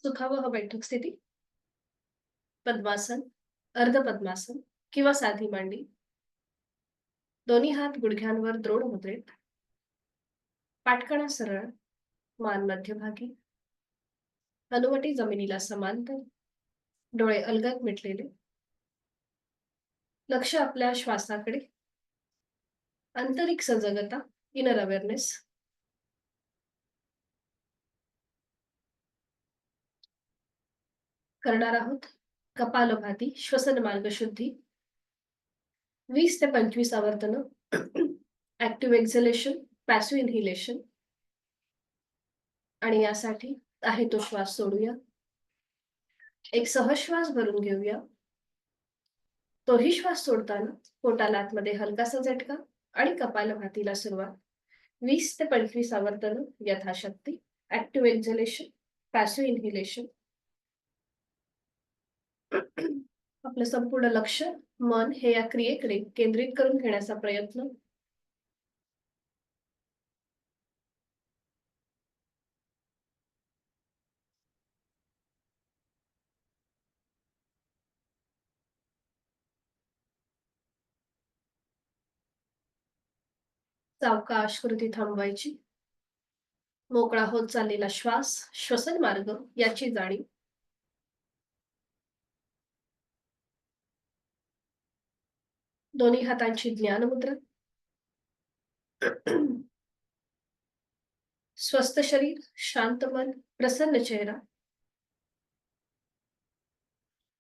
सुखावह बैठक स्थिती, पद्मासन, अर्ध पद्मासन किंवा साधी मांडी. दोन्ही हात गुडघ्यांवर द्रोण मुद्रेत. पाठकणा सरळ, मान मध्यभागी. हनुवटी जमिनीला समांतर, डोळे अलगद मिटलेले. लक्ष आपल्या श्वासाकडे. आंतरिक सजगता, इनर अवेअरनेस. करणार आहोत कपालभाती श्वसन मार्ग शुद्धी. 20 ते 25 आवर्तन. Active exhalation, passive inhalation. आणि यासाठी आहे तो श्वास सोडूया. एक सहज श्वास भरून घेऊया. तोही श्वास सोडताना पोटाला आतमध्ये हलकासा झटका आणि कपालभातीला सुरुवात. 20 ते 25 आवर्तन यथाशक्ती. Active exhalation, passive inhalation. आपलं संपूर्ण लक्ष, मन हे या क्रियेकडे केंद्रित करून घेण्याचा प्रयत्न. सावकाश कृती थांबवायची. मोकळा होत चाललेला श्वास, श्वसन मार्ग याची जाणीव. दोन्ही हातांची ज्ञान मुद्रा. स्वस्थ शरीर, शांत मन, प्रसन्न चेहरा.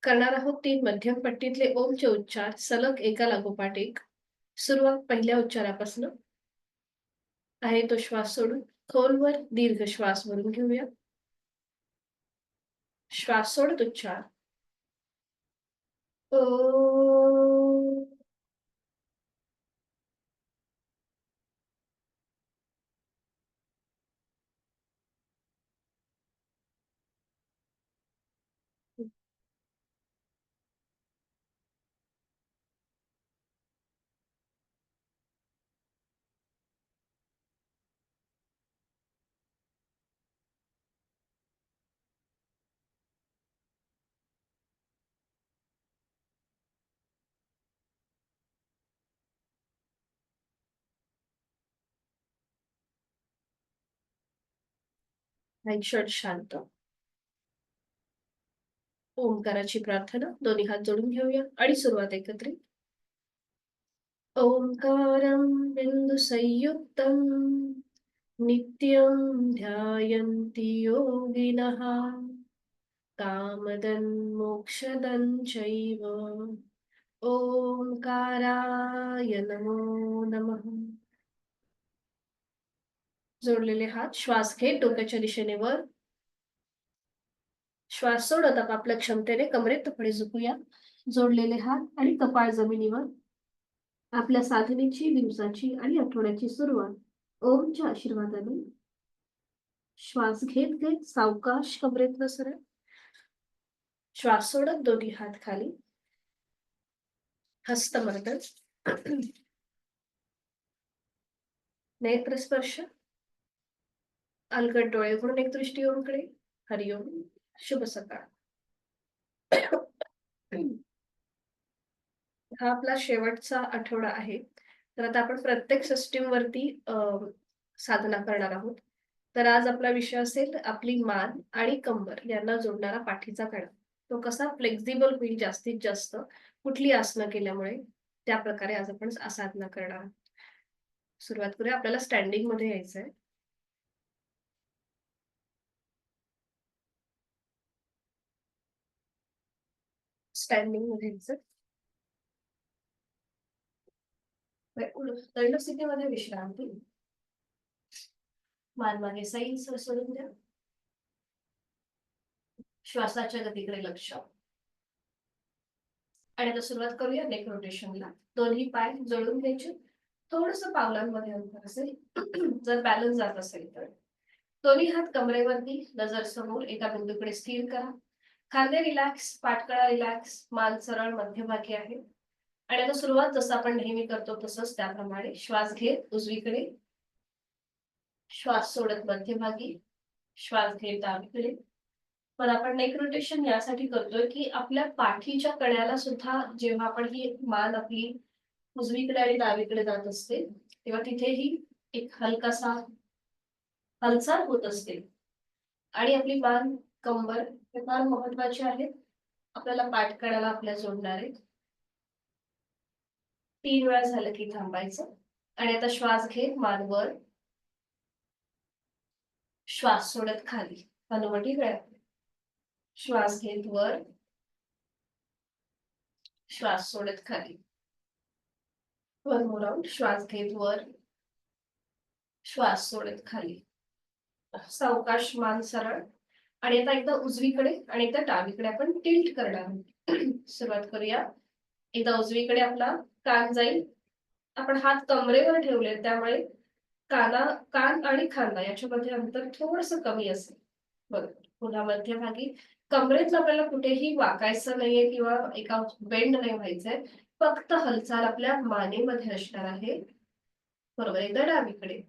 करणार आहोत 3 मध्यम पट्टीतले ओमचे उच्चार सलग एका लागोपाठ एक. सुरुवात पहिल्या उच्चारापासून. आहे तो श्वास सोडून खोलवर दीर्घ श्वास भरून घेऊया. श्वास सोडत उच्चार ओ. क्षण शांत. ओंकाराची प्रार्थना. दोन्ही हात जोडून घेऊया आणि सुरुवात एकत्रित. ओंकारं बिंदुसंयुक्तं नित्यं ध्यायन्ति योगिनः कामदं मोक्षदं चैव. ओंकाराय नमो नमः. जोडलेले हात श्वास घेत डोक्याच्या दिशेने वर. श्वास सोडत आपापल्या क्षमतेने कमरेत तुकडे झुकूया. जोडलेले हात आणि कपाळ जमिनीवर. आपल्या साधनेची, दिवसाची आणि आठवड्याची सुरुवात ओमच्या आशीर्वादाने. श्वास घेत घेत सावकाश कमरेतनं सरळ. श्वास सोडत दोन्ही हात खाली. हस्तमर्दन. नेत्रस्पर्श. अलगद डोळे उघडून एक दृष्टी ओमकडे. हरिओम. शुभ सकाळ. हा आपला शेवटचा आठवडा आहे. तर आता आपण प्रत्येक सिस्टीम वरती साधना करणार आहोत. तर आज आपला विषय असेल आपली मान आणि कंबर यांना जोडणारा पाठीचा कणा. तो कसा फ्लेक्झिबल होईल जास्तीत जास्त कुठली आसनं केल्यामुळे, त्या प्रकारे आज आपण साधना करणार आहोत. सुरुवात करूया. आपल्याला स्टँडिंग मध्ये यायचंय. स्टँडिंग मध्ये यायचं. दंड स्थितीमध्ये विश्रांती. मान मागे सैल सोडून द्या. श्वासाच्या गतीकडे लक्ष. आणि आता सुरुवात करूया नेक रोटेशनला. दोन्ही पाय जोडून घ्यायचे. थोडस पावलांमध्ये अंतर असेल. जर बॅलन्स जात असेल तर दोन्ही हात कमरेवरती, नजर समोर एका बिंदूकडे स्थिर करा. खांदे रिलॅक्स, पाठकळा रिलॅक्स, मान सरळ मध्यभागी आहे. आणि आता सुरुवात जसं आपण नेहमी करतो तसंच त्याप्रमाणे श्वास घेत उजवीकडे, श्वास सोडत मध्यभागी, श्वास घेत डावीकडे. पण आपण नेक रोटेशन यासाठी करतोय की आपल्या पाठीच्या कण्याला सुद्धा जेव्हा आपण ही मान आपली उजवीकडे आणि डावीकडे जात असते तेव्हा तिथेही एक हलकासा हालचाल होत असते. आणि आपली मान, कंबर हे फार महत्वाचे आहेत. आपल्याला पाठकण्याला आपल्या जोडणार आहेत. 3 वेळा झालं की थांबायचं. आणि आता श्वास घेत मान वर, श्वास सोडत खाली, हनुवटी गळ्यात. श्वास घेत वर, श्वास सोडत खाली. One more round. श्वास घेत वर, श्वास सोडत खाली. सावकाश मान सरळ. आणि आता एकदा उजवीकडे आणि एकदा डावीकडे आपण टिल्ट करणार आहोत. सुरुवात करूया. एकदा उजवीकडे आपला कान जाईल. आपण हात कमरेवर ठेवले त्यामुळे कान आणि खांदा याच्यामध्ये अंतर थोडस कमी असेल. बरोबर. पुन्हा मध्यभागी कमरेतलं आपल्याला कुठेही वाकायचं नाहीये किंवा एका बेंड नाही व्हायचंय. फक्त हालचाल आपल्या मानेमध्ये असणार आहे. बरोबर. एकदा डावीकडे.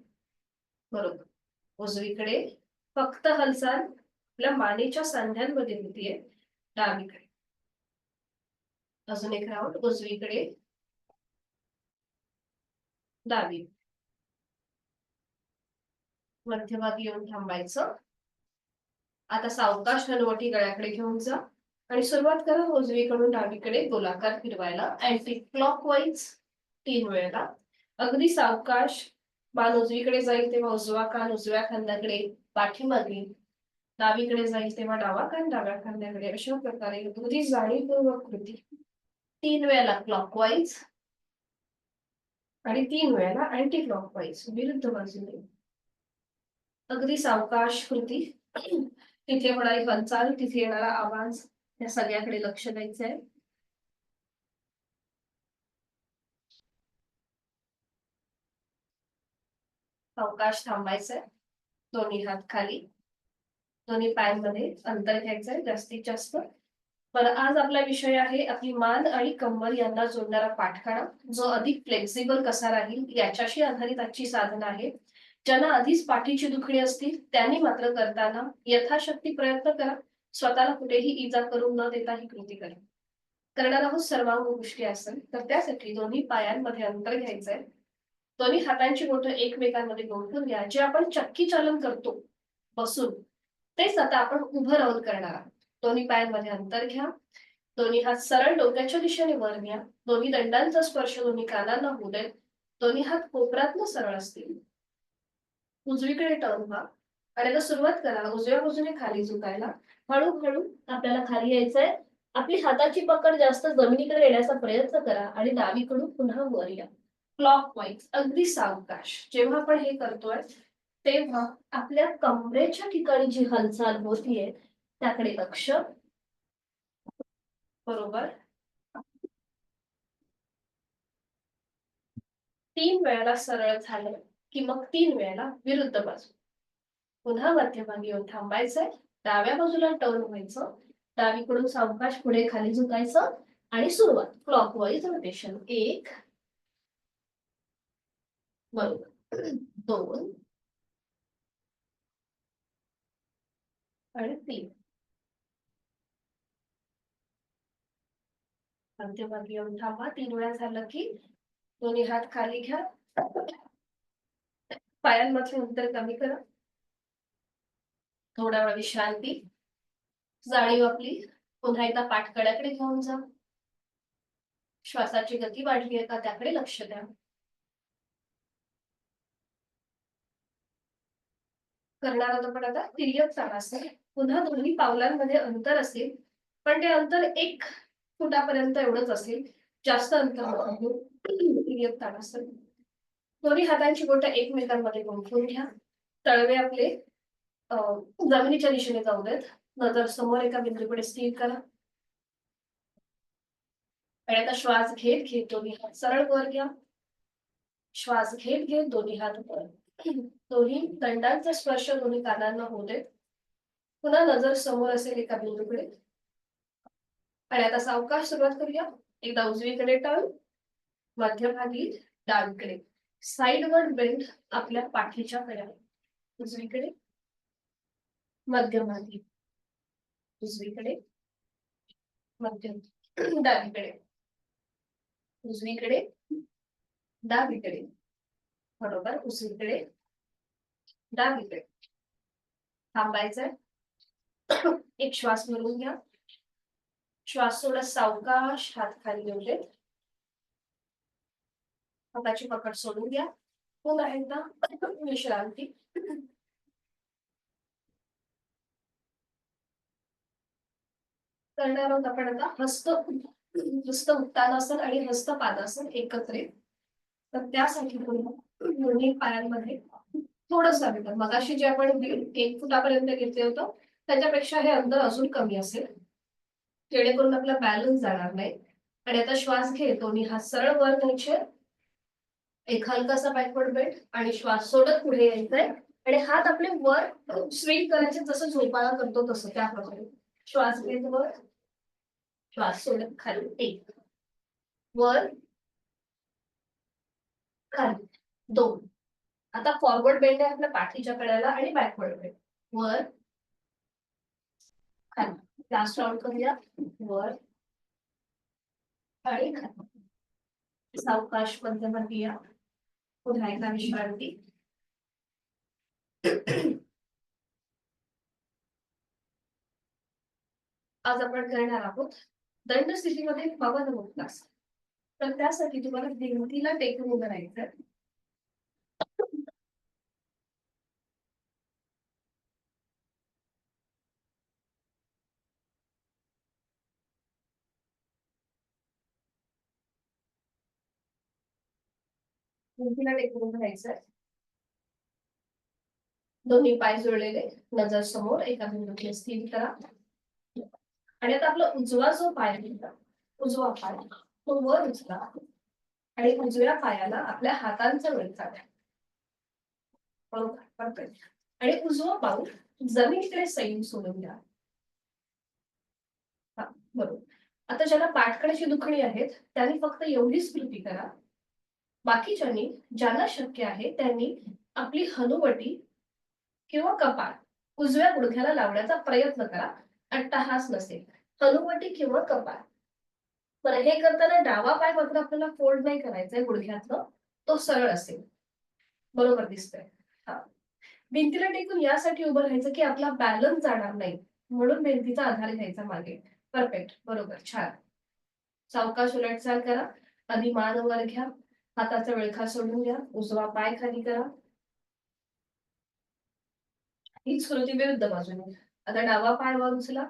बरोबर. उजवीकडे फक्त हालचाल आपल्या मानेच्या सांध्यांमध्ये होतीये. डावीकडे. अजून एक राऊंड. उजवीकडे, डावी. मध्यभागी येऊन थांबायचं. आता सावकाश हनुवटी गळ्याकडे घेऊन जा आणि सुरुवात करा उजवीकडून डावीकडे गोलाकार फिरवायला. अँटी क्लॉकवाईज 3 वेळेला. अगदी सावकाश. मान उजवीकडे जाईल तेव्हा उजवा कान उजव्या खांद्याकडे पाठीमागे, डावीकडे जाईल तेव्हा डावा कान डाव्या खांद्याकडे. अशा प्रकारे अगदी जाणीवपूर्वक कृती. 3 वेळेला क्लॉकवाईज आणि 3 वेळेला अँटी क्लॉकवाईज विरुद्ध बाजूने. अगदी सावकाश कृती. तिथे होणारी हालचाल, तिथे येणारा आवाज या सगळ्याकडे लक्ष द्यायचंय. सावकाश थांबायचंय. दोन्ही हात खाली. दोन्ही पायांमध्ये अंतर घ्यायचंय जास्तीत जास्त. पण आज आपला विषय आहे आपली मान आणि कंबर यांना जोडणारा पाठकाणा, जो अधिक फ्लेक्झिबल कसा राहील याच्याशी आधारित आजची साधना आहे. ज्यांना आधीच पाठीची दुखणी असतील त्यांनी मात्र करताना यथाशक्ती प्रयत्न करा. स्वतःला कुठेही इजा करून न देता ही कृती करा. करणार आहोत सर्वांग गोष्टी असेल तर त्यासाठी दोन्ही पायांमध्ये अंतर घ्यायचंय. दोन्ही हातांची बोटं एकमेकांमध्ये गोठून घ्या. जे आपण चक्की चालन करतो बसून, तेच आता आपण उभं राहून करणार आहोत. दोन्ही पायांमध्ये अंतर घ्या. दोन्ही हात सरळ डोक्याच्या दिशेने वर न्या. दोन्ही दंडांचा स्पर्श दोन्ही कानांना होऊ देत. दोन्ही हात कोपरातनं सरळ असतील. उजवीकडे टर्न व्हा. आणि आता सुरुवात करा उजव्या बाजूने खाली झुकायला. हळूहळू आपल्याला खाली यायचंय. आपली हाताची पकड जास्त जमिनीकडे येण्याचा प्रयत्न करा आणि डावीकडून पुन्हा वर या. क्लॉकवाईज अगदी सावकाश. जेव्हा आपण हे करतोय तेव्हा आपल्या कमरेच्या ठिकाणी जी हालचाल होतीये त्याकडे लक्ष. बरोबर. 3 वेळेला सरळ झालं की मग 3 वेळेला विरुद्ध बाजू. पुन्हा मध्यभागी येऊन थांबायचंय. डाव्या बाजूला टर्न व्हायचं. डावीकडून सावकाश पुढे खाली झुकायचं आणि सुरुवात क्लॉकवाईज रोटेशन. 1, बरोबर, 2 आणि 3. मध्यभागी येऊन थांबा. 3 वेळा झालं की दोन्ही हात खाली घ्या. पायांमधले अंतर कमी करा. थोडा वेळ विश्रांती. जाणीव आपली पुन्हा एकदा पाठकड्याकडे घेऊन जा. श्वासाची गती वाढली आहे का त्याकडे लक्ष द्या. करणार आहोत आपण आता तिर्यक ताडासन. पुन्हा दोन्ही पावलांमध्ये अंतर असेल, पण ते अंतर 1 फुटापर्यंत एवढंच असेल. जास्त अंतर नको. तिर्यक ताडासन. दोन्ही हातांची बोटं एकमेकांमध्ये गुंफून घ्या. तळवे आपले जमिनीच्या दिशेने जाऊ देत. नजर समोर एका बिंदूकडे स्थिर करा. आणि आता श्वास घेत घेत दोन्ही हात सरळ वर घ्या. श्वास घेत घेत दोन्ही हात वर. दोन्ही दंडांचा स्पर्श दोन्ही कानांना होऊ दे. पुन्हा नजर समोर असेल एका बिंदूकडे. आणि आता सावकाश सुरुवात करूया. एकदा उजवीकडे टर्न, मध्यभागी डावीकडे. साइडवर्ड बेंड आपल्या पाठीच्या कड्याला. उजवीकडे, मध्यभागी, उजवीकडे, मध्य, डावीकडे, उजवीकडे, डावीकडे, बरोबर. उजवीकडे, डावीकडे. थांबायचंय. एक श्वास भरून घ्या. श्वास सोडा. सावकाश हात खाली घेऊन दे. हाताची पकड सोडून घ्या. पुन्हा एकदा विश्रांती. करणार आहोत आपण आता हस्त उत्तानासन आणि हस्त पादासन एकत्रित. तर त्यासाठी दोन्ही पायांमध्ये थोडंसं अंतर, मगाशी जे आपण 1 फुटापर्यंत घेतले होतं त्याच्यापेक्षा हे अंतर अजून कमी असेल, जेणेकरून आपला बॅलन्स जाणार नाही. आणि आता श्वास घे. दोन्ही हात सरळ वर न्यायचे. एक हलकासा बॅकवर्ड बेंड आणि श्वास सोडत पुढे यायचंय. आणि हात आपले वर स्विंग करायचे, जसं झोपाळा करतो तसं त्याप्रमाणे. श्वास घेत वर, श्वास सोडत खाली. 1, वर, खाली. 2. आता फॉरवर्ड बेंड आहे आपल्या पाठीच्या कड्याला आणि बॅकवर्ड बेंड. वर, खाली. लास्ट राऊंड करूया. वर आणि खाली. सावकाश मध्यभागी या. पुन्हा एकदा विश्रांती. आज आपण करणार आहोत दंड स्थितीमध्ये पवन मुक्तासन. तर त्यासाठी तुम्हाला भिंतीला टेकून उभं राहायचं. भिंतीला टेकून उभं राहायचं. दोन्ही पाय जोडलेले, नजर समोर एका बिंदूला स्थिर करा. आणि आता आपला उजवा जो पाय आहे, उजवा पाय तो वर उचला आणि उजव्या पायाला आपल्या हातांचा वळसा द्या. बरोबर, परफेक्ट. आणि उजवा पाऊल जमिनीकडे सैल सोडून द्या. बरोबर. आता ज्याला पाठकड्याची दुखणी आहेत त्यांनी फक्त एवढीच कृती करा. बाकीच्यांनी ज्यांना शक्य आहे त्यांनी आपली हनुवटी किंवा कपाळ उजव्या गुडघ्याला लावण्याचा प्रयत्न करा. अट्टहास नसेल. हनुवटी किंवा कपाळ. बरं, हे करताना डावा पाय मात्र आपल्याला फोल्ड नाही करायचंय गुडघ्यातलं, तो सरळ असेल. बरोबर दिसतंय. हा. भिंतीला टेकून यासाठी उभं राहायचं की आपला बॅलन्स जाणार नाही, म्हणून भिंतीचा आधार घ्यायचा मागे. परफेक्ट, बरोबर, छान. सावकाश उलटचाल करा. आधी मान वर घ्या. हाताचा विळखा सोडून घ्या. उजवा पाय खाली करा. हीच कृती विरुद्ध बाजूने. आता डावा पाय वर उचला.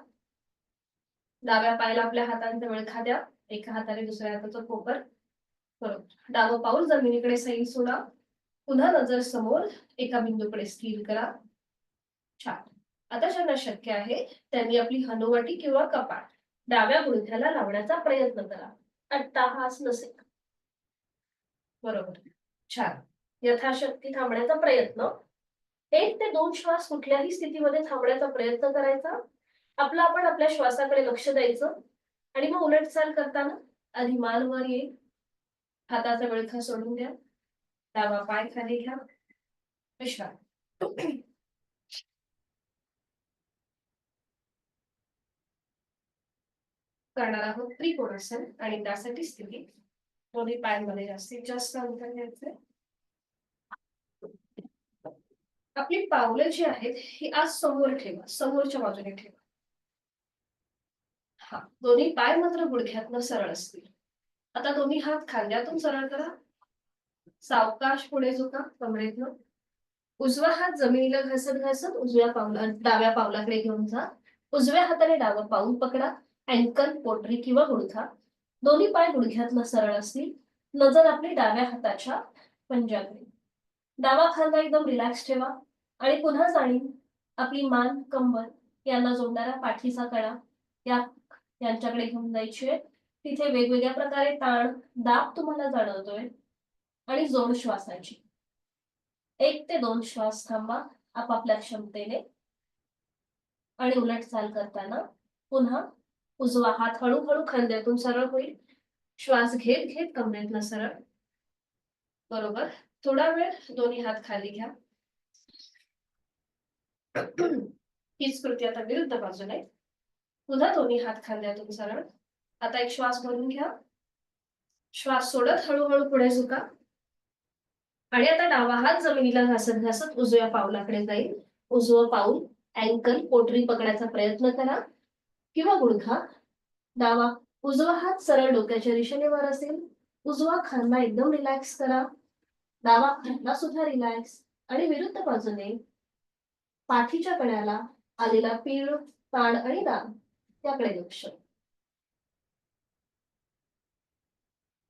डाव्या पायाला आपल्या हातांचा विळखा द्या. एका हाताने दुसऱ्या हाताचं कोपर. बरोबर. डावं पाऊल जमिनीकडे सैल सोडा. पुन्हा नजर समोर एका बिंदूकडे स्थिर करा. छान. आता ज्यांना शक्य आहे त्यांनी आपली हनुवटी किंवा कपाळ डाव्या गुडघ्याला लावण्याचा प्रयत्न करा. अट्टाहास नसेल. बरोबर, छान. यथाशक्ती थांबण्याचा प्रयत्न. 1 ते 2 श्वास कुठल्याही स्थितीमध्ये थांबण्याचा प्रयत्न करायचा. आपण आपल्या श्वासाकडे लक्ष द्यायचं. आणि मग उलटचाल करताना आधी मान वर येईल. हाताचा विळखा सोडून द्या. डावा पाय खाली घ्या. विश्रांती. करणार आहोत त्रिकोणासन आणि त्यासाठी स्थिती. दोन्ही पायांमध्ये जास्तीत जास्त अंतर घ्यायचंय. आपली पावलं जी आहेत ही आज समोर ठेवा, समोरच्या बाजूने ठेवा. हा, दोन्ही पाय मात्र गुडघ्यातनं सरळ असतील. आता दोन्ही हात खांद्यातून सरळ करा. सावकाश पुढे झुका कमरेतनं. उजवा हात जमिनीला घसत घसत डाव्या पावलाकडे घेऊन जा. उजव्या हाताने डावं पाऊल पकडा. अँकल, पोटरी किंवा गुडघा. दोन्ही पाय गुडघ्यातनं सरळ असतील. नजर आपली डाव्या हाताच्या पंजाकडे. डावा खांदा एकदम रिलॅक्स ठेवा. आणि पुन्हा जाणीव आपली मान, कंबर यांना जोडणारा पाठीचा कणा यांच्याकडे घेऊन जायची आहे. तिथे वेगवेगळ्या प्रकारे ताण, दाब तुम्हाला जाणवतोय. आणि जोड श्वासाची. 1 ते 2 श्वास थांबा आपापल्या क्षमतेने आणि उलट चाल करताना पुन्हा उजवा हात हळूहळू खांद्यातून सरळ होईल. श्वास घेत घेत कमरेतनं सरळ. बरोबर. थोडा वेळ दोन्ही हात खाली घ्या. हीच कृती आता विरुद्ध बाजूने. पुन्हा दोन्ही हात खांद्यातून सरळ. आता एक श्वास भरून घ्या. श्वास सोडत हळूहळू पुढे झुका. आणि आता डावा हात जमिनीला घासत घासत उजव्या पावलाकडे जाईल. उजवं पाऊल अँकल पोटरी पकडायचा प्रयत्न करा किंवा गुडघा. डावा उजवा हात सरळ डोक्याच्या दिशेने वर असेल. उजवा खांदा एकदम रिलॅक्स करा. डावा खांदा सुद्धा रिलॅक्स. आणि विरुद्ध बाजूने पाठीच्या कण्याला आलेला पीळ, ताण आणि दाब त्याकडे लक्ष.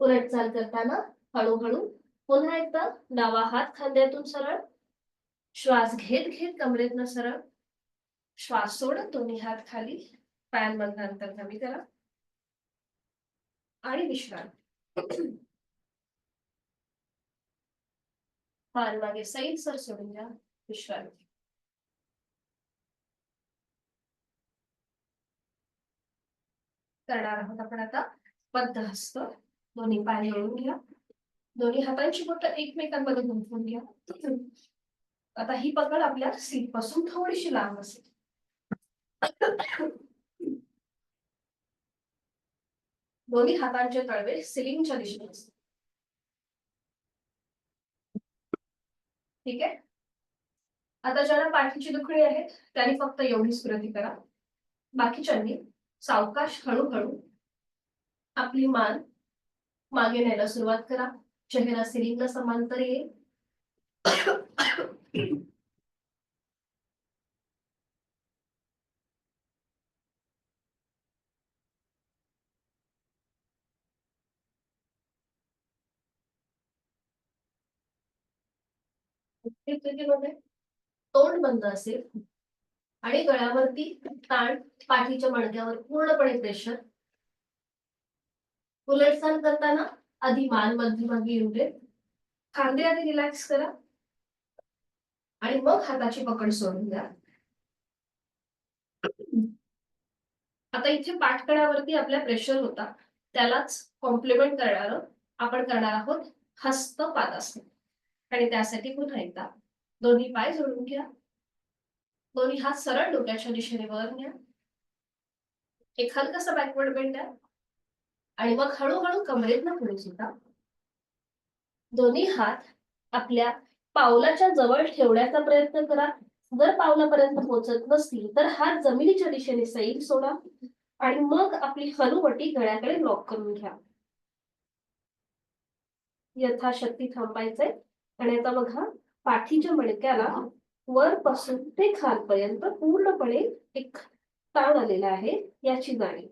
उलट चाल करताना हळूहळू पुन्हा एकदा डावा हात खांद्यातून सरळ. श्वास घेत घेत कमरेतनं सरळ. श्वास सोडत दोन्ही हात खाली. पायांमधलं अंतर कमी करा आणि विश्रांती. पाय मागे सैल सर सोडून द्या. विश्रांती. करणार आहोत आपण आता बद्धहस्त. दोन्ही पाय जोडून घ्या. दोन्ही हातांची बोटं एकमेकांमध्ये गुंफून घ्या. आता ही पकड आपल्या सीट पासून थोडीशी लांब असेल. दोन्ही हातांचे तळवे सिलिंगच्या दिशेने असतील. ठीक आहे. आता ज्यांना पाठीची दुखणी आहे त्यांनी फक्त एवढीच कृती करा. बाकीच्यांनी सावकाश हळूहळू आपली मान मागे न्यायला सुरुवात करा. चेहरा सिलिंगला समांतर येईल. स्थितीमध्ये तोंड बंद असेल आणि गळ्यावरती ताण, पाठीच्या मणक्यावर पूर्णपणे प्रेशर. उलटचाल करताना आधी मान मध्यभागी येऊ दे. खांदे आधी रिलॅक्स करा आणि मग हाताची पकड सोडून द्या. आता इथे पाठकड्यावरती आपल्या प्रेशर होता त्यालाच कॉम्प्लिमेंट करणार आपण करणार आहोत हस्त पादासन. आणि त्यासाठी पुन्हा एकदा दोन्ही पाय जोडून घ्या. दोन्ही हात सरळ डोक्याच्या दिशेने वर न्या. एक हलकासा बॅकवर्ड बेंड द्या आणि मग हळूहळू कमरेतनं पुढे सुद्धा. दोन्ही हात आपल्या पावलाच्या जवळ ठेवण्याचा प्रयत्न करा. जर पावलापर्यंत पोहोचत नसतील तर हात जमिनीच्या दिशेने सैल सोडा आणि मग आपली हनुवटी गळ्याकडे लॉक करून घ्या. यथाशक्ती थांबायचंय. आणि आता बघा पाठीच्या मणक्याला वरपासून ते खालपर्यंत पूर्णपणे एक ताण आलेला आहे याची जाणीव.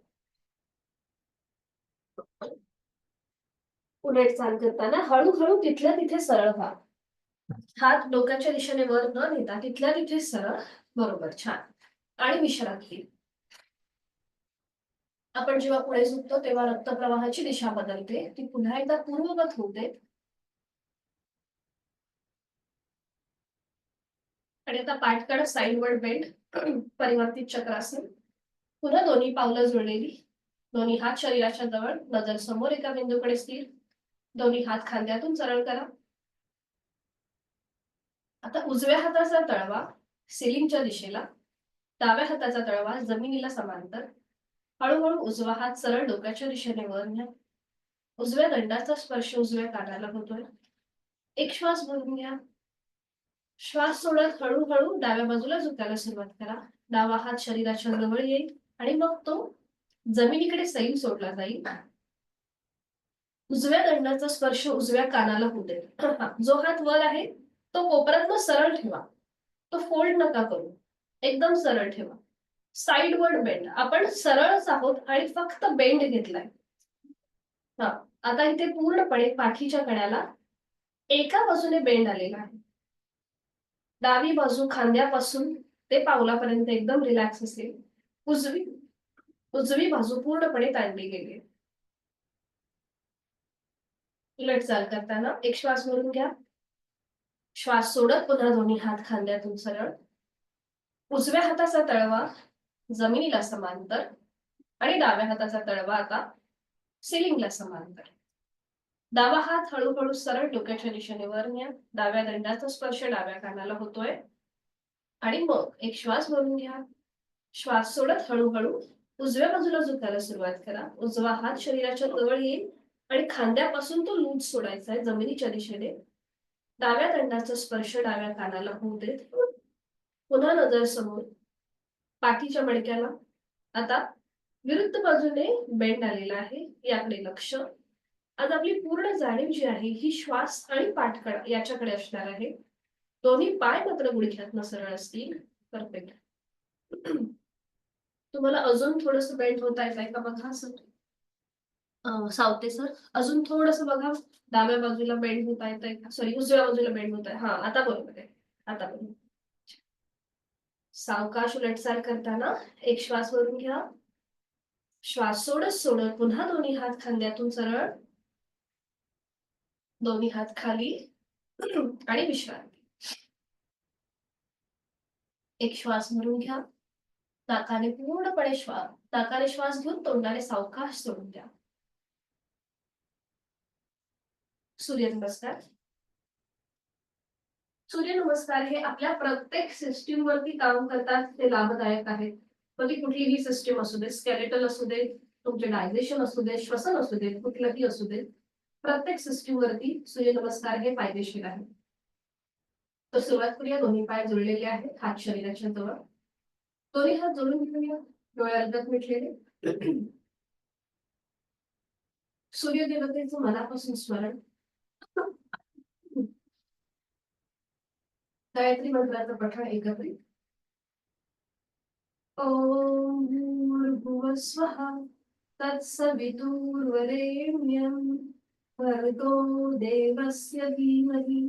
उलट चाल करताना हळूहळू तिथल्या तिथे सरळ व्हा. हात डोक्याच्या दिशेने वर न नेता तिथल्या तिथे सरळ. बरोबर. छान. आणि विश्रांती. आपण जेव्हा पुढे झुकतो तेव्हा रक्तप्रवाहाची दिशा बदलते. ती पुन्हा एकदा पूर्ववत होते. आणि आता पाठकड साईडवर्ड बेंड परिवर्तित चक्रासन. पुन्हा दोन्ही पावलं जुळलेली. दोन्ही हात शरीराच्या जवळ, नजर समोर एका बिंदूकडे स्थिर. दोन्ही हात खांद्यातून सरळ करा. आता उजव्या हाताचा तळवा सिलिंगच्या दिशेला, डाव्या हाताचा तळवा जमिनीला समांतर. हळूहळू उजवा हात सरळ डोक्याच्या दिशेने वर न्या. उजव्या दंडाचा स्पर्श उजव्या कानाला होतोय. एक श्वास भरून घ्या. श्वास सोडत हळूहळू डाव्या बाजूला झुकायला सुरुवात करा. डावा हात शरीराच्या जवळ येईल आणि मग तो जमिनीकडे सैल सोडला जाईल. उजव्या दंडाचा स्पर्श उजव्या कानाला होऊ दे. जो हात वर आहे तो कोपऱ्यातनं सरळ ठेवा. तो फोल्ड नका करू. एकदम सरळ ठेवा. साईडवर्ड बेंड. आपण सरळच आहोत आणि फक्त बेंड घेतलाय. आता इथे पूर्णपणे पाठीच्या कण्याला एका बाजूने बेंड आलेला आहे. डावी बाजू खांद्यापासून ते पावलापर्यंत एकदम रिलॅक्स असेल. उजवी बाजू पूर्णपणे ताणली गेली. उलट चाल करताना एक श्वास भरून घ्या. श्वास सोडत पुन्हा दोन्ही हात खांद्यातून सरळ. उजव्या हाताचा तळवा जमिनीला समांतर आणि डाव्या हाताचा तळवा आता सिलिंगला समांतर. डावा हात हळूहळू सरळ डोक्याच्या दिशेने वर न्या. डाव्या दंडाचा स्पर्श डाव्या कानाला होतोय. आणि मग एक श्वास भरून घ्या. श्वास सोडत हळूहळू उजव्या बाजूला झुकायला सुरुवात करा. उजवा हात शरीराच्या जवळ येईल आणि खांद्यापासून तो लूज सोडायचा आहे जमिनीच्या दिशेने. डाव्या दंडाचा स्पर्श डाव्या कानाला होऊ देत. पुन्हा नजर समोर पाठीच्या मणक्याला. आता विरुद्ध बाजूने बेंड आलेला आहे, याकडे लक्ष. आज आपली पूर्ण जाणीव जी आहे ही श्वास आणि पाठकळा याच्याकडे असणार आहे. दोन्ही पाय मात्र गुडघ्यातनं सरळ असतील. परफेक्ट. तुम्हाला अजून थोडस बेंड होता येत आहे का बघा सर. सावते सर अजून थोडस बघा. डाव्या बाजूला बेंड होता येत आहे का, सॉरी उजव्या बाजूला बेंड होत आहे. हा आता बरोबर आहे. आता बरोबर. सावकाश उलटसाल करताना एक श्वास भरून घ्या. श्वास सोडत सोडत पुन्हा दोन्ही हात खांद्यातून सरळ. दोन्ही हात खाली आणि विश्रांती. एक श्वास भरून घ्या. नाकाने पूर्णपणे श्वास घेऊन तोंडाने सावकाश सोडून द्या. सूर्यनमस्कार. सूर्यनमस्कार हे आपल्या प्रत्येक सिस्टीम वरती काम करतात. ते लाभदायक आहेत. मग ती कुठलीही सिस्टीम असू दे, स्केलेटल असू दे, तुमचे डायजेशन असू दे, श्वसन असू दे, कुठलंही असू दे, प्रत्येक सिस्टीम वरती सूर्यनमस्कार हे फायदेशीर आहे. तर सुरुवात करूया. दोन्ही पाय जुळलेले आहेत, हात शरीराच्या जवळ. दोन्ही हात जोडून घेऊया. डोळे अर्धत मिटलेले. सूर्यदेवतेचं मनापासून स्मरण. गायत्री मंत्राचं पठण एकत्रित. ओम भूर्भुवः स्वः तत्सवितुर्वरेण्यं भर्गो देवस्य धीमहि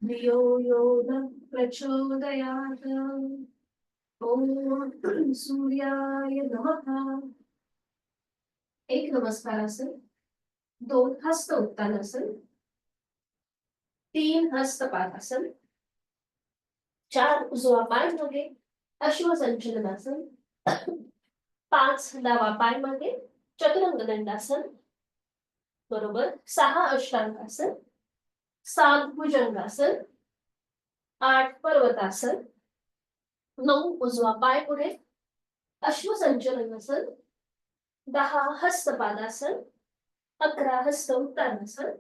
धियो यो नः प्रचोदयात्. ओम सूर्याय नमः. एक नमस्कारासन, 2 हस्त उत्तानासन, 3 हस्त पादासन, 4 उजवा पाय मागे अश्वसंचलनासन, 5 डावा पाय मागे चतुरंग दंडासन, बरोबर 6 अष्टांगासन, 7 भुजंगासन, 8 पर्वतासन, 9 उजवा पाय पुढे अश्वसंचलनासन, 10 हस्तपादासन, 11 हस्त उत्तानासन,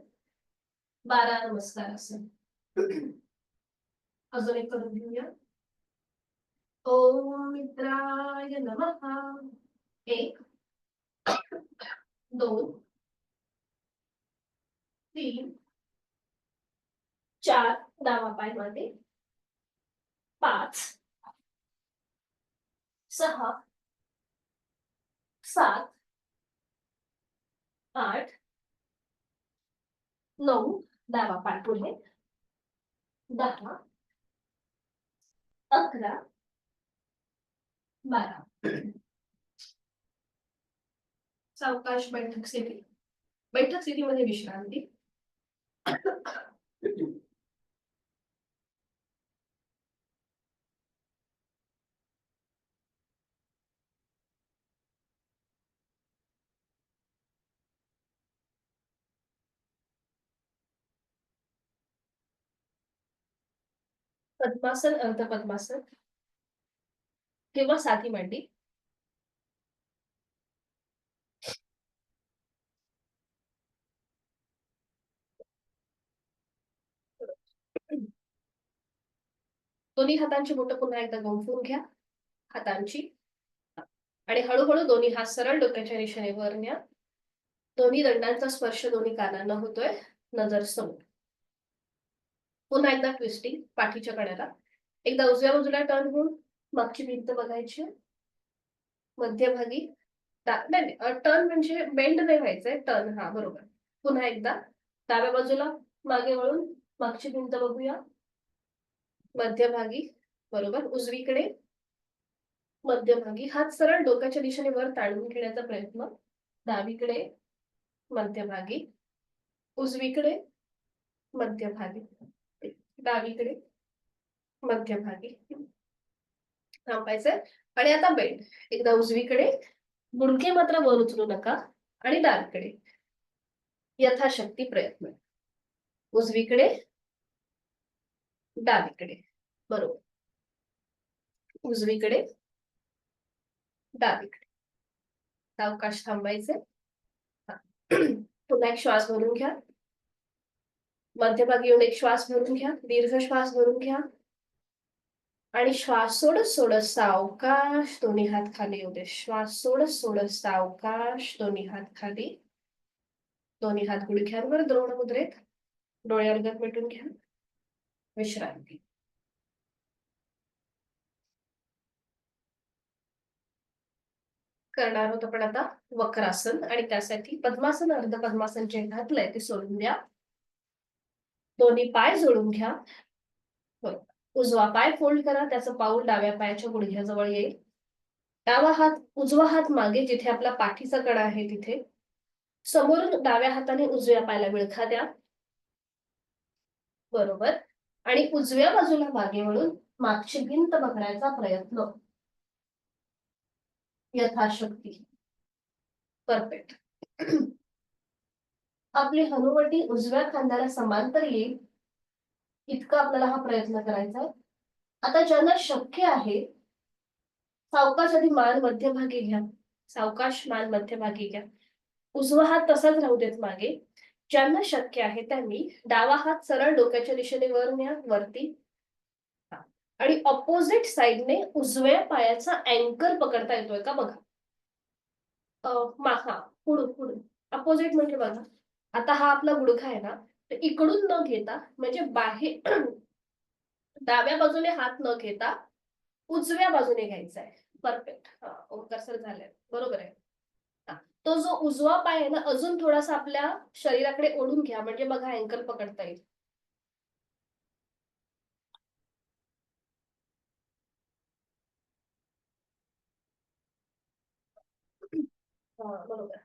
12 नमस्कारासन. अजून एक करून घेऊया. ओम मित्राय नमः. 1 2 3 4 डावा पाय मागे, 5 6 7 8 9 डावा पाय पुढे, 10 11 12. सावकाश बैठक स्थितीमध्ये विश्रांती. पद्मासन, अर्ध पद्मासन किंवा साधी मांडी. दोन्ही हातांची बोटं पुन्हा एकदा गुंफून घ्या हातांची आणि हळूहळू दोन्ही हात सरळ डोक्याच्या दिशेने वर न्या. दोन्ही दंडांचा स्पर्श दोन्ही कानांना होतोय. नजर समोर. पुन्हा एकदा ट्विस्टिंग पाठीच्या कड्याला. एकदा उजव्या बाजूला टर्न होऊन मागची भिंत बघायची. मध्यभागी टर्न म्हणजे बेंड नाही व्हायचंय, टर्न. हा बरोबर. पुन्हा एकदा डाव्या बाजूला मागे वळून मागची भिंत बघूया. मध्यभागी बरोबर. उजवीकडे मध्यभागी हात सरळ डोक्याच्या दिशेने वर ताणून घेण्याचा प्रयत्न. डावीकडे मध्यभागी, उजवीकडे मध्यभागी. डावीकडे मध्यभागी थांबायचंय. आणि आता बेंड. एकदा उजवीकडे, गुडघे मात्र वर उचलू नका, आणि डावीकडे यथाशक्ती प्रयत्न. उजवीकडे, डावीकडे, बरोबर. उजवीकडे, डावीकडे. सावकाश थांबायचे. पुन्हा एक श्वास भरून घ्या. मध्यभागी येऊन एक श्वास भरून घ्या, दीर्घ श्वास भरून घ्या, आणि श्वास सोडत सोडत सावकाश दोन्ही हात खाली येऊ दे. श्वास सोडत सोडत सावकाश दोन्ही हात खाली. दोन्ही हात गुडघ्यांवर द्रोण मुद्रेत. डोळे अलगद मिटून घ्या. विश्रांती. करणार आहोत आपण आता वक्रासन, आणि त्यासाठी पद्मासन, अर्ध पद्मासन जे घातलंय ते सोडून द्या. दोन्ही पाय जोडून घ्या. उजवा पाय फोल्ड करा, त्याचं पाऊल डाव्या पायाच्या गुडघ्याजवळ येईल. डावा हात, उजवा हात मागे जिथे आपला पाठीचा कडा आहे तिथे. समोरून डाव्या हाताने उजव्या पायाला विळखा द्या. बरोबर. आणि उजव्या बाजूला मागे वळून मागची भिंत बघण्याचा प्रयत्न. यथाशक्ती. परफेक्ट. आपली हनुवटी उजव्या खांद्याला समांतर येईल इतका आपल्याला हा प्रयत्न करायचा आहे. आता ज्यांना शक्य आहे, सावकाश आधी मान मध्यभागी घ्या. सावकाश मान मध्यभागी घ्या. उजवा हात तसाच राहू देत मागे. ज्यांना शक्य आहे त्यांनी डावा हात सरळ डोक्याच्या दिशेने वर न्या, वरती. आणि ऑपोजिट साइडने उजव्या पायाचा अँकर पकडता येतोय का बघा. हा, पुढून पुढून अपोजिट म्हणजे बघा. आता हा आपला गुडघा आहे ना, तर इकडून न घेता, म्हणजे बाहेर डाव्या बाजूने हात न घेता उजव्या बाजूने घ्यायचा आहे. परफेक्ट. ओंकार सर झाले, बरोबर आहे. तो जो उजवा पाय आहे ना, अजून थोडासा आपल्या शरीराकडे ओढून घ्या, म्हणजे बघा अँकल पकडता येईल. बरोबर.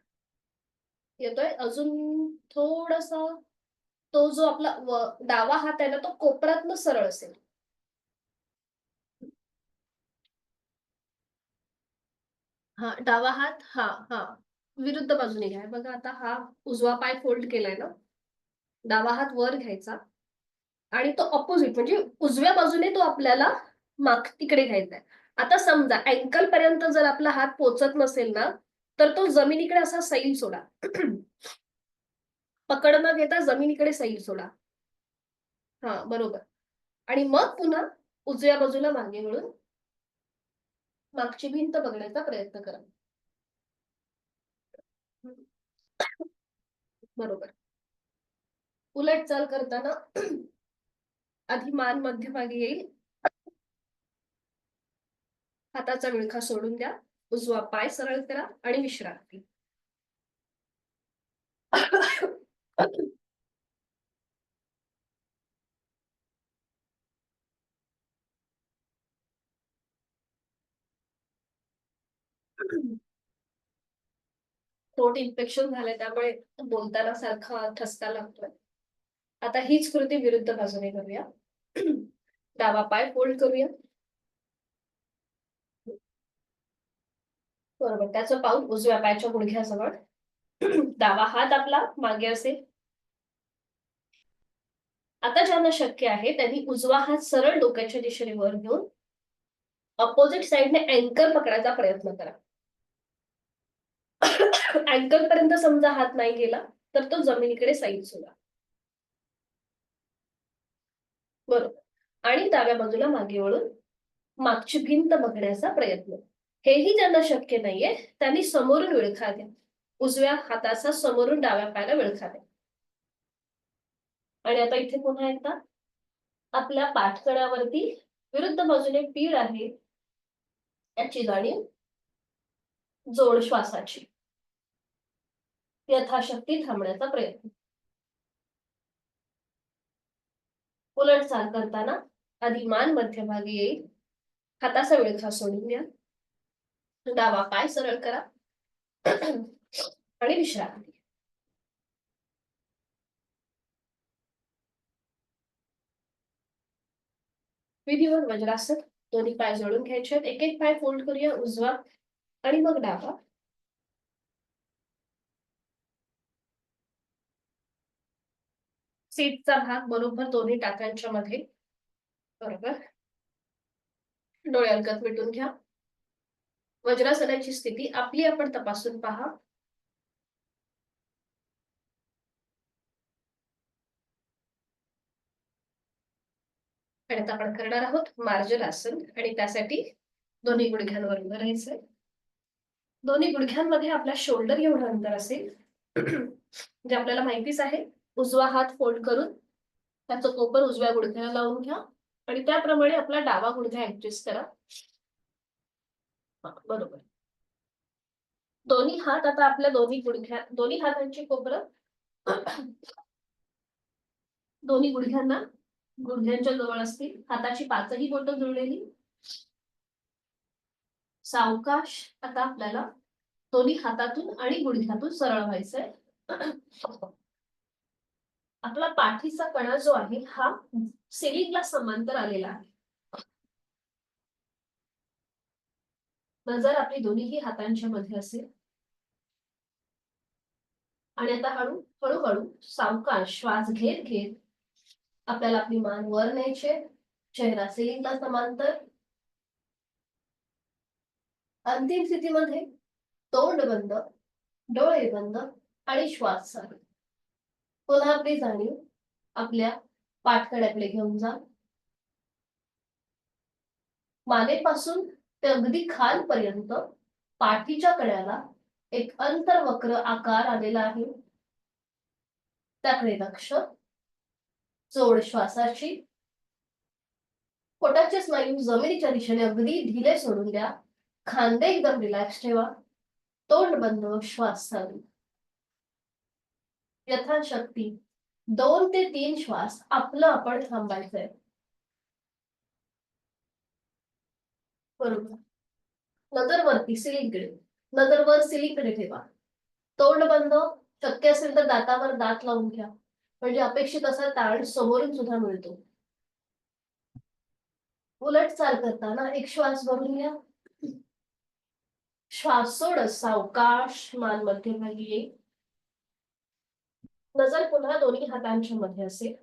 येतोय अजून थोडासा. तो जो आपला डावा हात आहे ना, तो कोपरातनं सरळ असेल. हा, डावा हात, हा हा विरुद्ध बाजूने घ्या. बघा आता हा उजवा पाय फोल्ड केलाय ना, डावा हात वर घ्यायचा, आणि तो ऑपोजिट म्हणजे उजव्या बाजूने तो आपल्याला माग तिकडे घ्यायचा आहे. आता समजा अँकल पर्यंत जर आपला हात पोचत नसेल ना, तर तो जमिनीकडे असा सैल सोडा. पकड न घेता जमिनीकडे सैल सोडा. हा, बरोबर. आणि मग पुन्हा उजव्या बाजूला मागे वळून मागची भिंत बघण्याचा प्रयत्न करा. बरोबर. उलट चाल करताना आधी मान मध्यभागी येईल. हाताचा विळखा सोडून द्या. उजवा पाय सरळ करा आणि विश्रांती. थ्रोट इन्फेक्शन झालंय, त्यामुळे बोलताना सारखा ठसका लागतोय. आता हीच कृती विरुद्ध बाजूने करूया. डावा पाय फोल्ड करूया. बरोबर. त्याचं पाऊल उजव्या पायाच्या गुडघ्याजवळ. डावा हात आपला मागे असेल. आता ज्यांना शक्य आहे त्यांनी उजवा हात सरळ डोक्याच्या दिशेने वर घेऊन अपोजिट साइडने अँकर पकडायचा प्रयत्न करा. अँकर पर्यंत समजा हात नाही गेला तर तो जमिनीकडे साईड सोडा. बरोबर. आणि डाव्या बाजूला मागे वळून मागची भिंत बघण्याचा प्रयत्न. हेही ज्यांना शक्य नाहीये त्यांनी समोरून विळखा द्या. उजव्या हाताचा समोरून डाव्या पायाला विळखा द्या. आणि आता इथे पुन्हा एकदा आपल्या पाठकड्यावरती विरुद्ध बाजूने पीळ आहे याची जाणीव. जोड श्वासाची. यथाशक्ती थांबण्याचा प्रयत्न. उलट चाल करताना आधी मान मध्यभागी येईल. हाताचा विळखा सोडून द्या. डावा पाय सरळ करा आणि विश्रांती. . विधिवत वज्रासन. दोन्ही पाय जोडून घ्यायचे आहेत. एक एक पाय फोल्ड करूया, उजवा आणि मग डावा. सीटचा भाग बरोबर दोन्ही टाचांच्या मध्ये. बरोबर. डोळे अलगद मिटून घ्या. वज्रासनाची स्थिती आपली आपण तपासून पहा. आणि आता आपण करणार आहोत मार्जल आसन. आणि त्यासाठी दोन्ही गुडघ्यांवर उभं राहायचंय. दोन्ही गुडघ्यांमध्ये आपल्या शोल्डर एवढं अंतर असेल. जे आपल्याला माहितीच आहे. उजवा हात फोल्ड करून त्याचं कोपर उजव्या गुडघ्याला लावून घ्या आणि त्याप्रमाणे आपला डावा गुडघा ऍडजस्ट करा. बरोबर. दोन्ही हात आता आपल्या दोन्ही हातांची कोपरं दोन्ही गुडघ्यांना गुडघ्यांच्या जवळ असतील. हाताची पाचही बोटं जुळलेली. सावकाश आता आपल्याला दोन्ही हातातून आणि गुडघ्यातून सरळ व्हायचंय. आपला पाठीचा कणा जो आहे हा सिलिंगला समांतर आलेला आहे. नजर आपली दोन्ही हातांच्या मध्ये असेल. आणि आता हळूहळू सावकाश श्वास घेत घेत आपल्याला आपली मान वर न्यायची. चेहरा सिलिंगला समांतर. अंतिम स्थितीमध्ये तोंड बंद, डोळे बंद आणि श्वास चालू. पुन्हा आपली जाणीव आपल्या पाठकड्याकडे घेऊन जा. मानेपासून ते अगदी खालपर्यंत पाठीच्या कड्याला एक अंतर्वक्र आकार आलेला आहे. त्याकडे लक्ष. जोड श्वासाची. पोटाचे स्नायू जमिनीच्या दिशेने अगदी ढिले सोडून द्या. खांदे एकदम रिलॅक्स ठेवा. तोंड बंद, श्वास चालू. यथाशक्ती 2 ते 3 श्वास आपलं आपण थांबायचंय. बरोबर. नजर वरती सिलिंगकडे. नजर वर सिलिंगकडे ठेवा. तोंड बंद. शक्य असेल तर दातावर दात लावून घ्या. म्हणजे अपेक्षित असा ताण समोरून सुद्धा मिळतो. उलट चाल करताना एक श्वास भरून घ्या. श्वास सोड. सावकाश मान मध्यभागी येईल. नजर पुन्हा दोन्ही हातांच्या मध्ये असेल.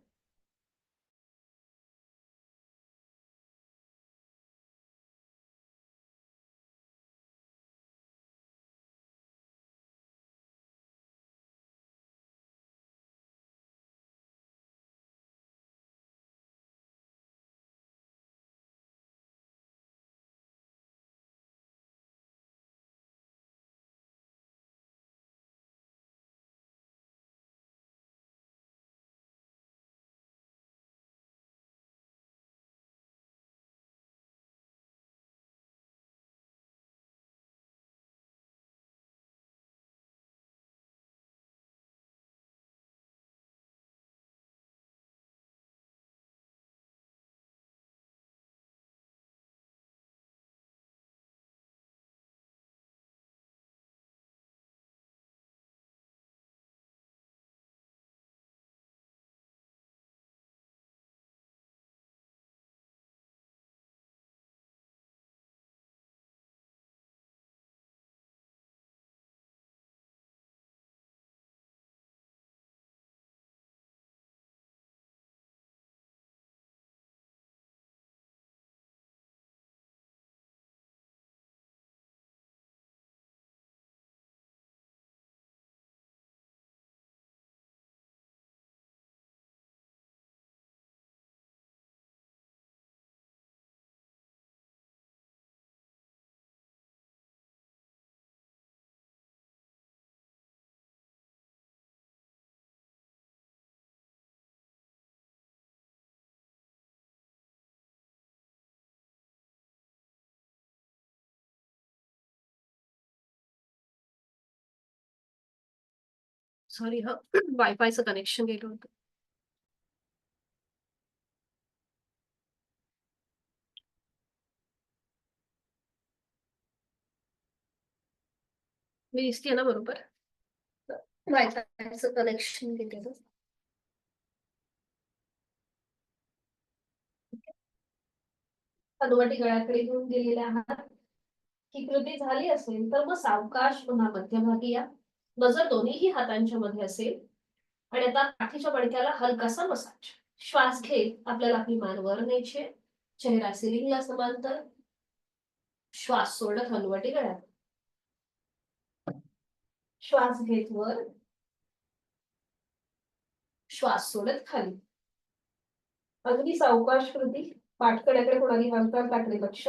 सॉरी हा वायफायचं कनेक्शन गेलं होतं. मी दिसते ना बरोबर. वायफायचं कनेक्शन गेलेलं. हनुवटी गळ्याकडे घेऊन गेलेले आहात. ही कृती झाली असेल तर मग सावकाश पुन्हा मध्यभागी या. नजर दोन्हीही हातांच्या मध्ये असेल आणि आता पाठीच्या मणक्याला हलकासा मसाज. श्वास घेत आपल्याला आपली मान वर न्यायची, चेहरा सिलिंगला समांतर. श्वास सोडत हनुवटी गळ्यात. श्वास घेत वर, श्वास सोडत खाली. अगदी सावकाश कृती. पाठकड्याकडे कोणाली हालचाल टाकले लक्ष.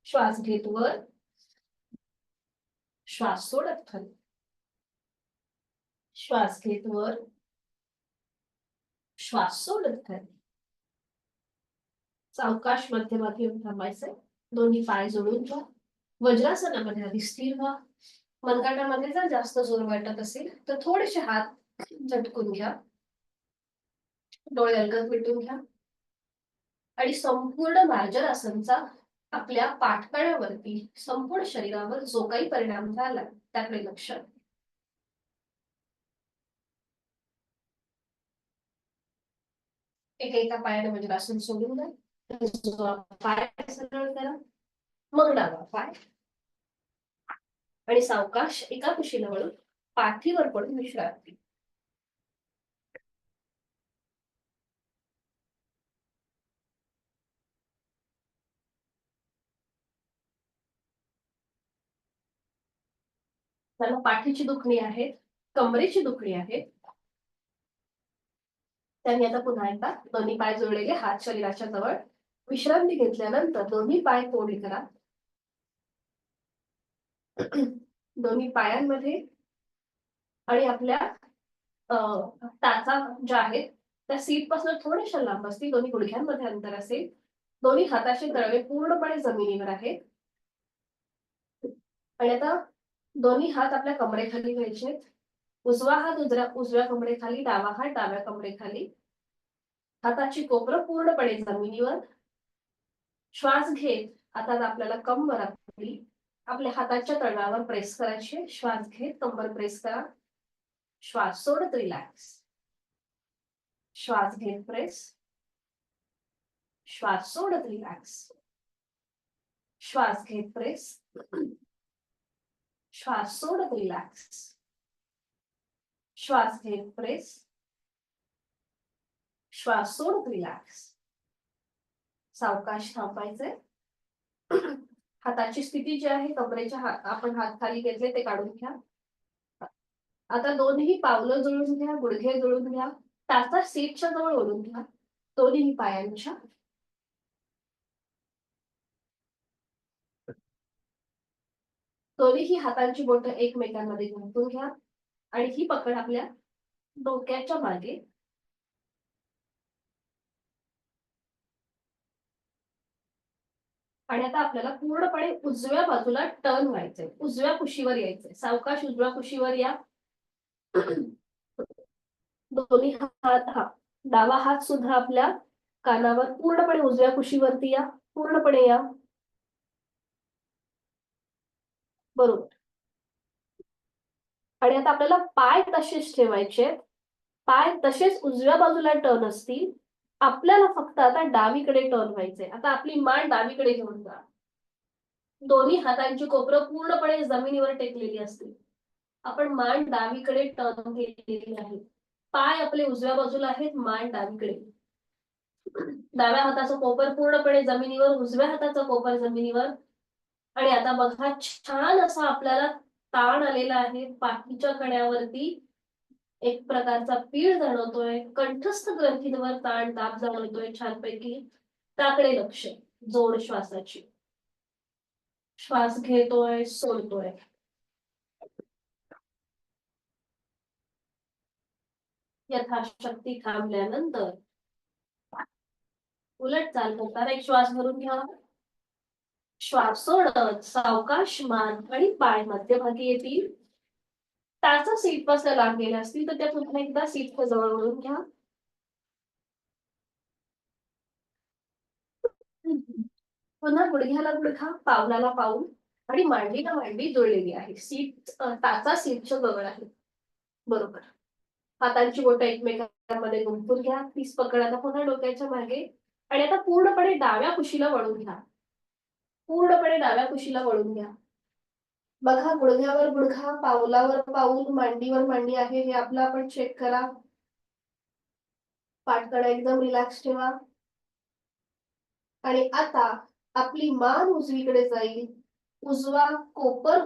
श्वास घेत वर, श्वास सोडत खाली. श्वास घेत वर, श्वास सोडत खाली. सावकाश मध्यभागी येऊन थांबायचंय. दोन्ही पाय जोडून घ्या. वज्रासनामध्ये आधी स्थिर व्हा. मनगटामध्ये जर जास्त जोर वाटत असेल तर थोडेसे हात झटकून घ्या. डोळे अलगद मिटून घ्या आणि संपूर्ण मार्जरासनचा आपल्या पाठकड्यावरती संपूर्ण शरीरावर जो काही परिणाम झाला त्याकडे लक्ष. एका पायाने वज्रासन सोडून द्या. पाय सरळ करा. मग डावा पाय आणि सावकाश एका कुशीला वळून पाठीवर पडून विश्रांती. त्याला पाठीची दुखणी आहेत, कमरेची दुखणी आहे. त्यांनी आता पुन्हा एकदा दोन्ही पाय जोडलेले हात शरीराच्या जवळ. विश्रांती घेतल्यानंतर दोन्ही पाय कोरडे करा. दोन्ही पायांमध्ये आणि आपल्या टाचा ज्या आहेत त्या सीट पासून थोड्याशा लांब असतील. दोन्ही गुडघ्यांमध्ये अंतर असेल. दोन्ही हाताचे तळवे पूर्णपणे जमिनीवर आहेत आणि आता दोन्ही हात आपल्या कमरेखाली घ्यायचे. उजवा हात उजव्या कमरेखाली, डावा हात डाव्या कमरेखाली. हाताची कोपरं पूर्णपणे जमिनीवर. श्वास घेत आता आपल्याला कंबर आपल्या हाताच्या तळव्यावर प्रेस करायचे. श्वास घेत कंबर प्रेस करा. श्वास सोडत रिलॅक्स. श्वास घेत प्रेस. श्वास सोडत रिलॅक्स. श्वास घेत प्रेस. श्वास सोडत रिलॅक्स. श्वास घेत प्रेस. श्वास सोडत रिलॅक्स. सावकाश थांबायचंय. हाताची स्थिती जी आहे, कमरेच्या आपण हात खाली घेतले ते काढून घ्या. आता दोन्ही पावलं जोडून घ्या, गुडघे जोडून घ्या. टाचा सीटच्या जवळ ओढून घ्या दोन्ही पायांच्या. दोन्ही हातांची बोटं एकमेकांमध्ये गुंतून घ्या आणि ही पकड आपल्या डोक्याच्या मागे. आणि आता आपल्याला पूर्णपणे उजव्या बाजूला टर्न व्हायचंय. उजव्या कुशीवर यायचंय. सावकाश उजव्या कुशीवर या. दोन्ही हात डावा हात सुद्धा आपल्या कानावर. पूर्णपणे उजव्या कुशीवरती या. पूर्णपणे या. बरोबर. आणि आता आपल्याला पाय तसेच ठेवायचे. पाय तसेच उजव्या बाजूला टर्न असतील. आपल्याला फक्त आता डावीकडे टर्न व्हायचंय. आता आपली मान डावीकडे घेऊन जा. दोन्ही हातांची कोपरं पूर्णपणे जमिनीवर टेकलेली असते. आपण मान डावीकडे टर्न केलेली आहे. पाय आपले उजव्या बाजूला आहेत, मान डावीकडे. डाव्या हाताचं कोपर पूर्णपणे जमिनीवर, उजव्या हाताचं कोपर जमिनीवर. आणि आता बघा छान असा आपल्याला ताण आलेला आहे पाठीच्या कण्यावरती. एक प्रकारचा पीळ जाणवतोय. कंठस्थ ग्रंथींवर ताण दाब जाणवतोय छानपैकी. त्याकडे लक्ष. जोड श्वासाची. श्वास घेतोय, सोडतोय. यथाशक्ती थांबल्यानंतर उलट चाल करताना एक श्वास भरून घ्या. श्वास सोडत सावकाश मान आणि पाय मध्यभागी येतील. टाचा सीट पासून लांब गेल्या असतील तर त्या पुन्हा एकदा सीटच्या जवळ वळून घ्या. पुन्हा गुडघ्याला गुडघा, पावलाला पाऊल आणि मांडीला मांडी जुळलेली आहे. सीट टाचा सीटच्या जवळ आहे. बरोबर. हातांची बोटं एकमेकांमध्ये गुंफून घ्या. तीच पकड आता पुन्हा डोक्याच्या मागे आणि आता पूर्णपणे डाव्या कुशीला वळून घ्या. पूर्णपणे डाव्या कुशीला वळून घ्या. बघा गुडघ्यावर गुडघा, पावलावर पाऊल, मांडीवर मांडी आहे हे आपलं आपण चेक करा. पाठकडा एकदम रिलॅक्स ठेवा. आणि आता आपली मान उजवीकडे जाईल, उजवा कोपर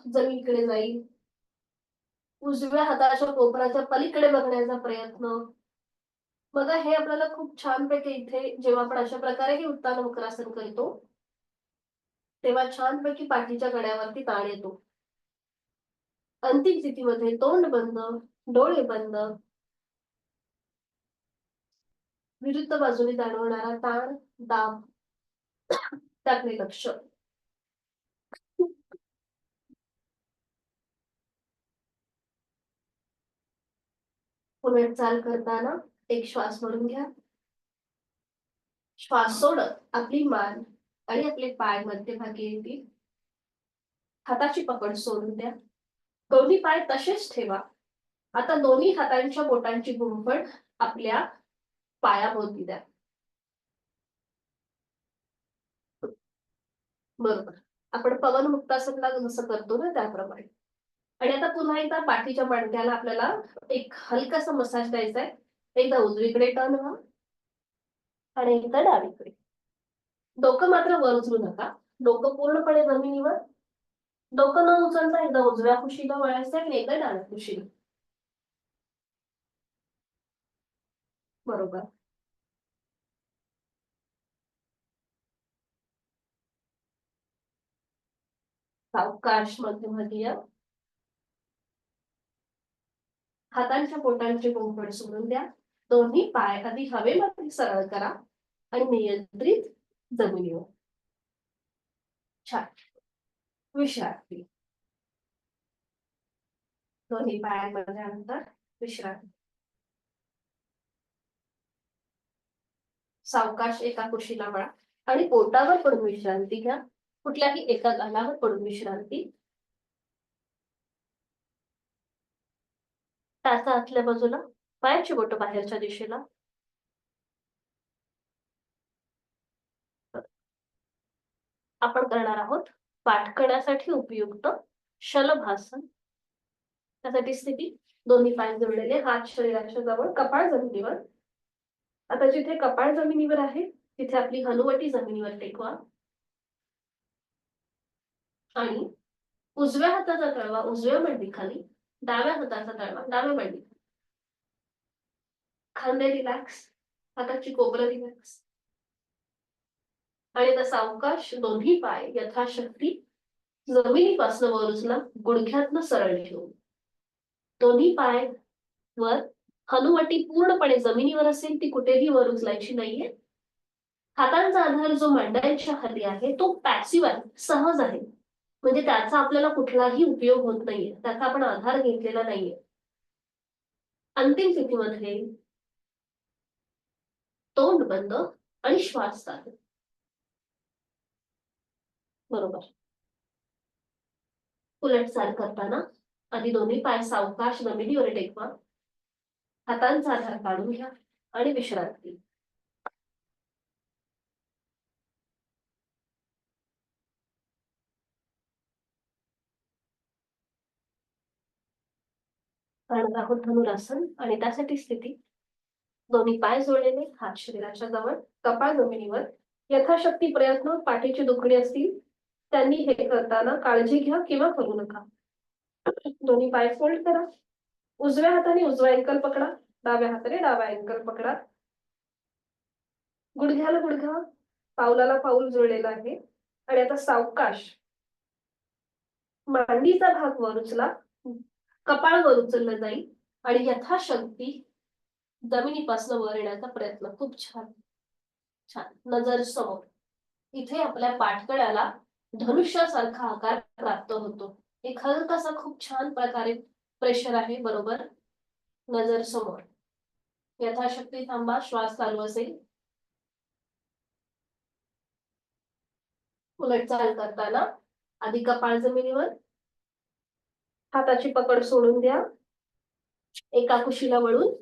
जमीनीकडे जाईल. उजव्या हाताच्या कोपराच्या पलीकडे बघण्याचा प्रयत्न. बघा हे आपल्याला खूप छानपैकी इथे जेव्हा आपण अशा प्रकारे हे उत्तान वक्रासन करतो तेव्हा छानपैकी पाठीच्या कड्यावरती ताण येतो. अंतिम स्थितीमध्ये तोंड बंद, डोळे बंद, विरुद्ध बाजूने जाणवणारा ताण, दाब त्याकडे लक्ष. पुढे चाल करताना एक श्वास भरून घ्या. श्वास सोडत आपली मान आणि आपले पाय मध्यभागी येतील. हाताची पकड सोडून द्या. दोन्ही पाय तसेच ठेवा. आता दोन्ही हातांच्या बोटांची गुंफण आपल्या पायाभोवती द्या. बरोबर. आपण पवन मुक्तासनला जसं करतो ना त्याप्रमाणे. आणि आता पुन्हा एकदा पाठीच्या मणक्याला आपल्याला एक हलकासा मसाज द्यायचा आहे. एकदा उजवीकडे टर्न व्हा आणि एकदा डावीकडे. डोकं मात्र वर उचलू नका. डोकं पूर्णपणे जमिनीवर. डोकं न उचलता एकदा उजव्या कुशीला वळायचं आणि एकदा डाव्या कुशीला. बरोबर. सावकाश मध्यभागी या. हातांच्या बोटांचे गुंफण सोडून द्या. दोन्ही पाय आधी हवेमध्ये सरळ करा आणि नियंत्रित जमिनीवर. छान. विश्रांती. दोन्ही पायांमध्ये अंतर. विश्रांती. सावकाश एका कुशीला वळा आणि पोटावर पडून विश्रांती घ्या. कुठल्याही एका गालावर पडून विश्रांती. टाचा आतल्या बाजूला, पायाची बोट बाहेरच्या दिशेला. आपण करणार आहोत पाठ करण्यासाठी उपयुक्त शलभासन. त्यासाठी स्थिती दोन्ही पाय जोडलेले, हात शरीराच्या जवळ, कपाळ जमिनीवर. आता जिथे कपाळ जमिनीवर आहे तिथे आपली हनुवटी जमिनीवर टेकवा आणि उजव्या हाताचा तळवा उजव्या मांडीखाली, डाव्या हाताचा तळवा डाव्या मांडी. खांदे रिलॅक्स, हाताची कोपरं रिलॅक्स. आणि आता सावकाश दोन्ही पाय यथाशक्ती जमिनीपासून वर उचला, गुडघ्यातनं सरळ ठेवून. दोन्ही पाय वर. हनुवटी पूर्णपणे जमिनीवर असेल, ती कुठेही वर उचलायची नाहीये. हातांचा आधार जो मांड्यांच्या खाली आहे तो पॅसिव्ह आहे, सहज आहे. म्हणजे त्याचा आपल्याला कुठलाही उपयोग होत नाहीये, त्याचा आपण आधार घेतलेला नाहीये. अंतिम स्थितीमध्ये तोंड बंद आणि श्वास चालू. बरोबर. उलट चाल करताना आधी दोन्ही पाय सावकाश जमिनीवर टेकवा. हातांचा आधार काढून घ्या आणि विश्रांती. करणार आहोत धनुरासन आणि त्यासाठी स्थिती दोन्ही पाय जोडलेले, हात शरीराच्या जवळ, कपाळ जमिनीवर. यथाशक्ती प्रयत्न पाठीची दुखणी असतील त्यांनी हे करताना काळजी घ्या किंवा करू नका. दोन्ही पाय फोल्ड करा. उजव्या हाताने उजवा अँकल पकडा, डाव्या हाताने डावा अँकल पकडा. गुडघ्याला गुडघा, पावलाला पाऊल जोडलेला आहे. आणि आता सावकाश मांडीचा भाग वर उचला, कपाळ वर उचललं जाईल आणि यथाशक्ती जमिनीपासून वर येण्याचा प्रयत्न. खूप छान. छान. नजर समोर. इथे आपल्या पाठकड्याला धनुष्यासारखा आकार प्राप्त होतो. एक हलकासा खूप छान प्रकारे प्रेशर आहे. बरोबर. नजर समोर. यथाशक्ती थांबा. श्वास चालू असेल. उलट चाल करताना आधी कपाळ जमिनीवर, हाताची पकड सोडून द्या. एका कुशीला वळून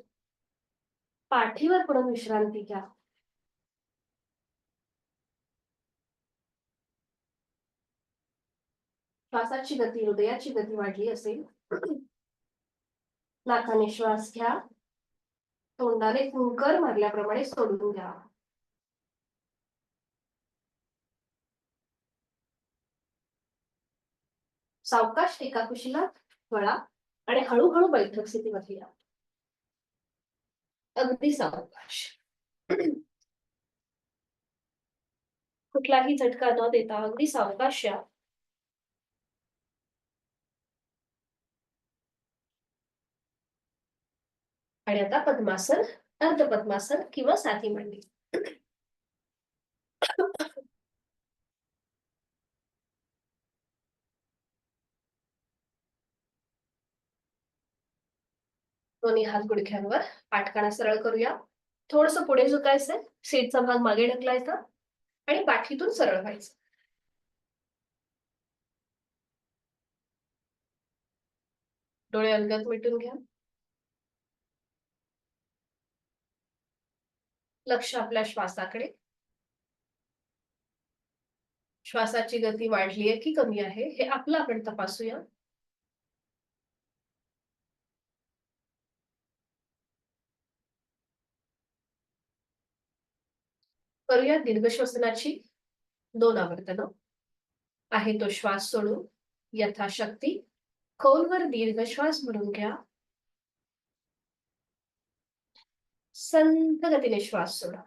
पाठीवर पडून विश्रांती घ्या. श्वासाची गती, हृदयाची गती वाढली असेल. नाकाने श्वास घ्या, तोंडाने फुंकर मारल्याप्रमाणे सोडून घ्या. सावकाश एका कुशीला वळा आणि हळूहळू बैठक स्थितीमध्ये या. अगदी सावकाश. कुठलाही झटका न देता अगदी सावकाश या. आणि आता पद्मासन, अर्ध पद्मासन किंवा साधी मांडी. दोन्ही हात गुडघ्यांवर, पाठकाणा सरळ करूया. थोडस पुढे झुकायचंय, सीटचा भाग मागे ढकलायचा आणि पाठीतून सरळ व्हायचं. डोळे अलगद मिटून घ्या. लक्ष आपल्या श्वासाकडे. श्वासाची गती वाढली आहे की कमी आहे हे आपलं आपण तपासूया. करूया दीर्घ श्वसनाची 2 आवर्तनं. आहे तो श्वास सोडून यथाशक्ती खोलवर दीर्घ श्वास भरून घ्या. संथ गतीने श्वास सोडा.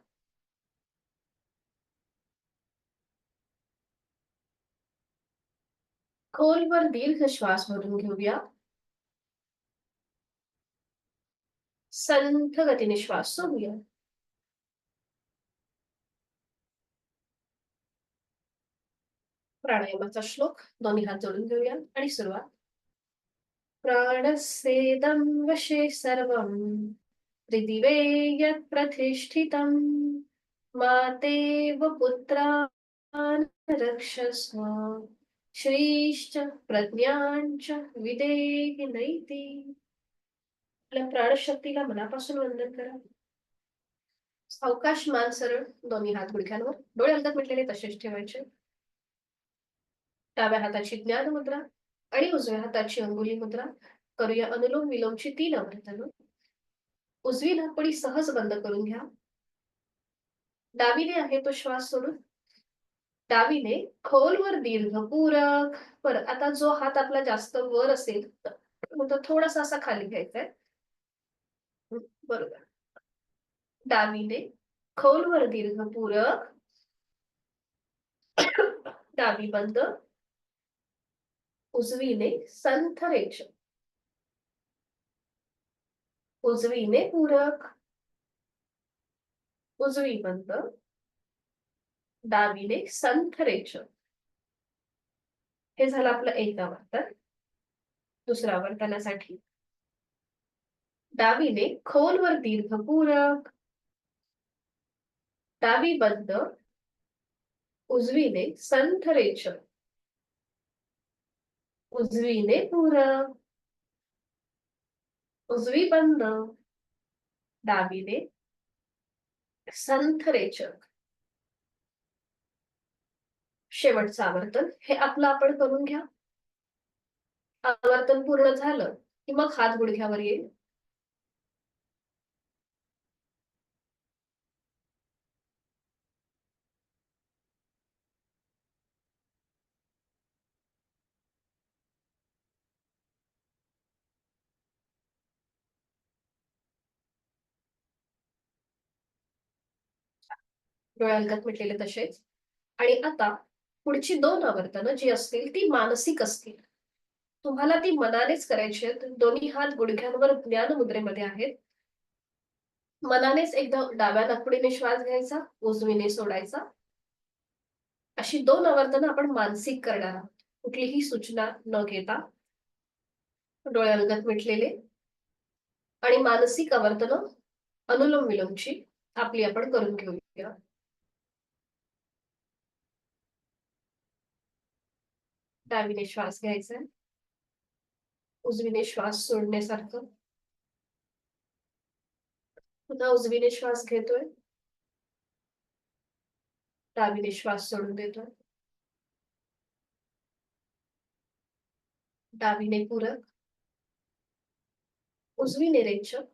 खोलवर दीर्घ श्वास भरून घेऊया. संथ गतीने श्वास सोडूया. प्राणायामाचा श्लोक दोन्ही हात जोडून घेऊया आणि सुरुवात. प्राणस्येदं वशे सर्वं त्रिदिवे यत् प्रतिष्ठितं मातेव पुत्रान् रक्षस्व श्रीश्च प्रज्ञांच विदेहि नैति. आपल्या प्राणशक्तीला मनापासून वंदन करा. सावकाश मान सरळ, दोन्ही हात गुडघ्यांवर, डोळे अलगद मिटलेले तसेच ठेवायचे. डाव्या हाताची ज्ञान मुद्रा आणि उजव्या हाताची अंगुली मुद्रा. करूया अनुलोम विलोमची 3 आवर्तनं. उजवी नाकपुडी सहज बंद करून घ्या. डावीने आहे तो श्वास सोडून डावीने खोलवर दीर्घ पूरक. परत आता जो हात आपला जास्त वर असेल तो थोडासा असा खाली घ्यायचा आहे. बरोबर. डावीने खोलवर दीर्घ पूरक. डावी बंद. उजवीने संथ रेष. उजवीने पूरक. उजवी बंद. डावीने संथ रेष. हे झालं आपलं एक आवर्तन. दुसऱ्या आवर्तनासाठी डावीने खोलवर दीर्घ पूरक. डावी बंद. उजवीने संथ रेष. उजवीने पूरक. उजवी बंद. डावीने संथ रेचक. शेवटचं आवर्तन हे आपलं आपण करून घ्या. आवर्तन पूर्ण झालं की मग हात गुडघ्यावर येईल. डोळे अलगद मिटलेले तसेच. आणि आता पुढची 2 आवर्तनं जी असतील ती मानसिक असतील. तुम्हाला ती मनानेच करायची आहेत. दोन्ही हात गुडघ्यांवर ज्ञान मुद्रेमध्ये आहेत. मनानेच एकदा डाव्या नाकपुडीने श्वास घ्यायचा, उजवीने सोडायचा. अशी 2 आवर्तनं आपण मानसिक करणार आहोत. कुठलीही सूचना न घेता. डोळे अलगद मिटलेले आणि मानसिक आवर्तनं अनुलोम विलोमची आपली आपण करून घेऊया. डावीने श्वास घ्यायचा, उजवीने श्वास सोडण्यासारखं. पुन्हा उजवीने श्वास घेतोय, डावीने श्वास सोडून देतोय. डावीने पूरक, उजवीने रेचक,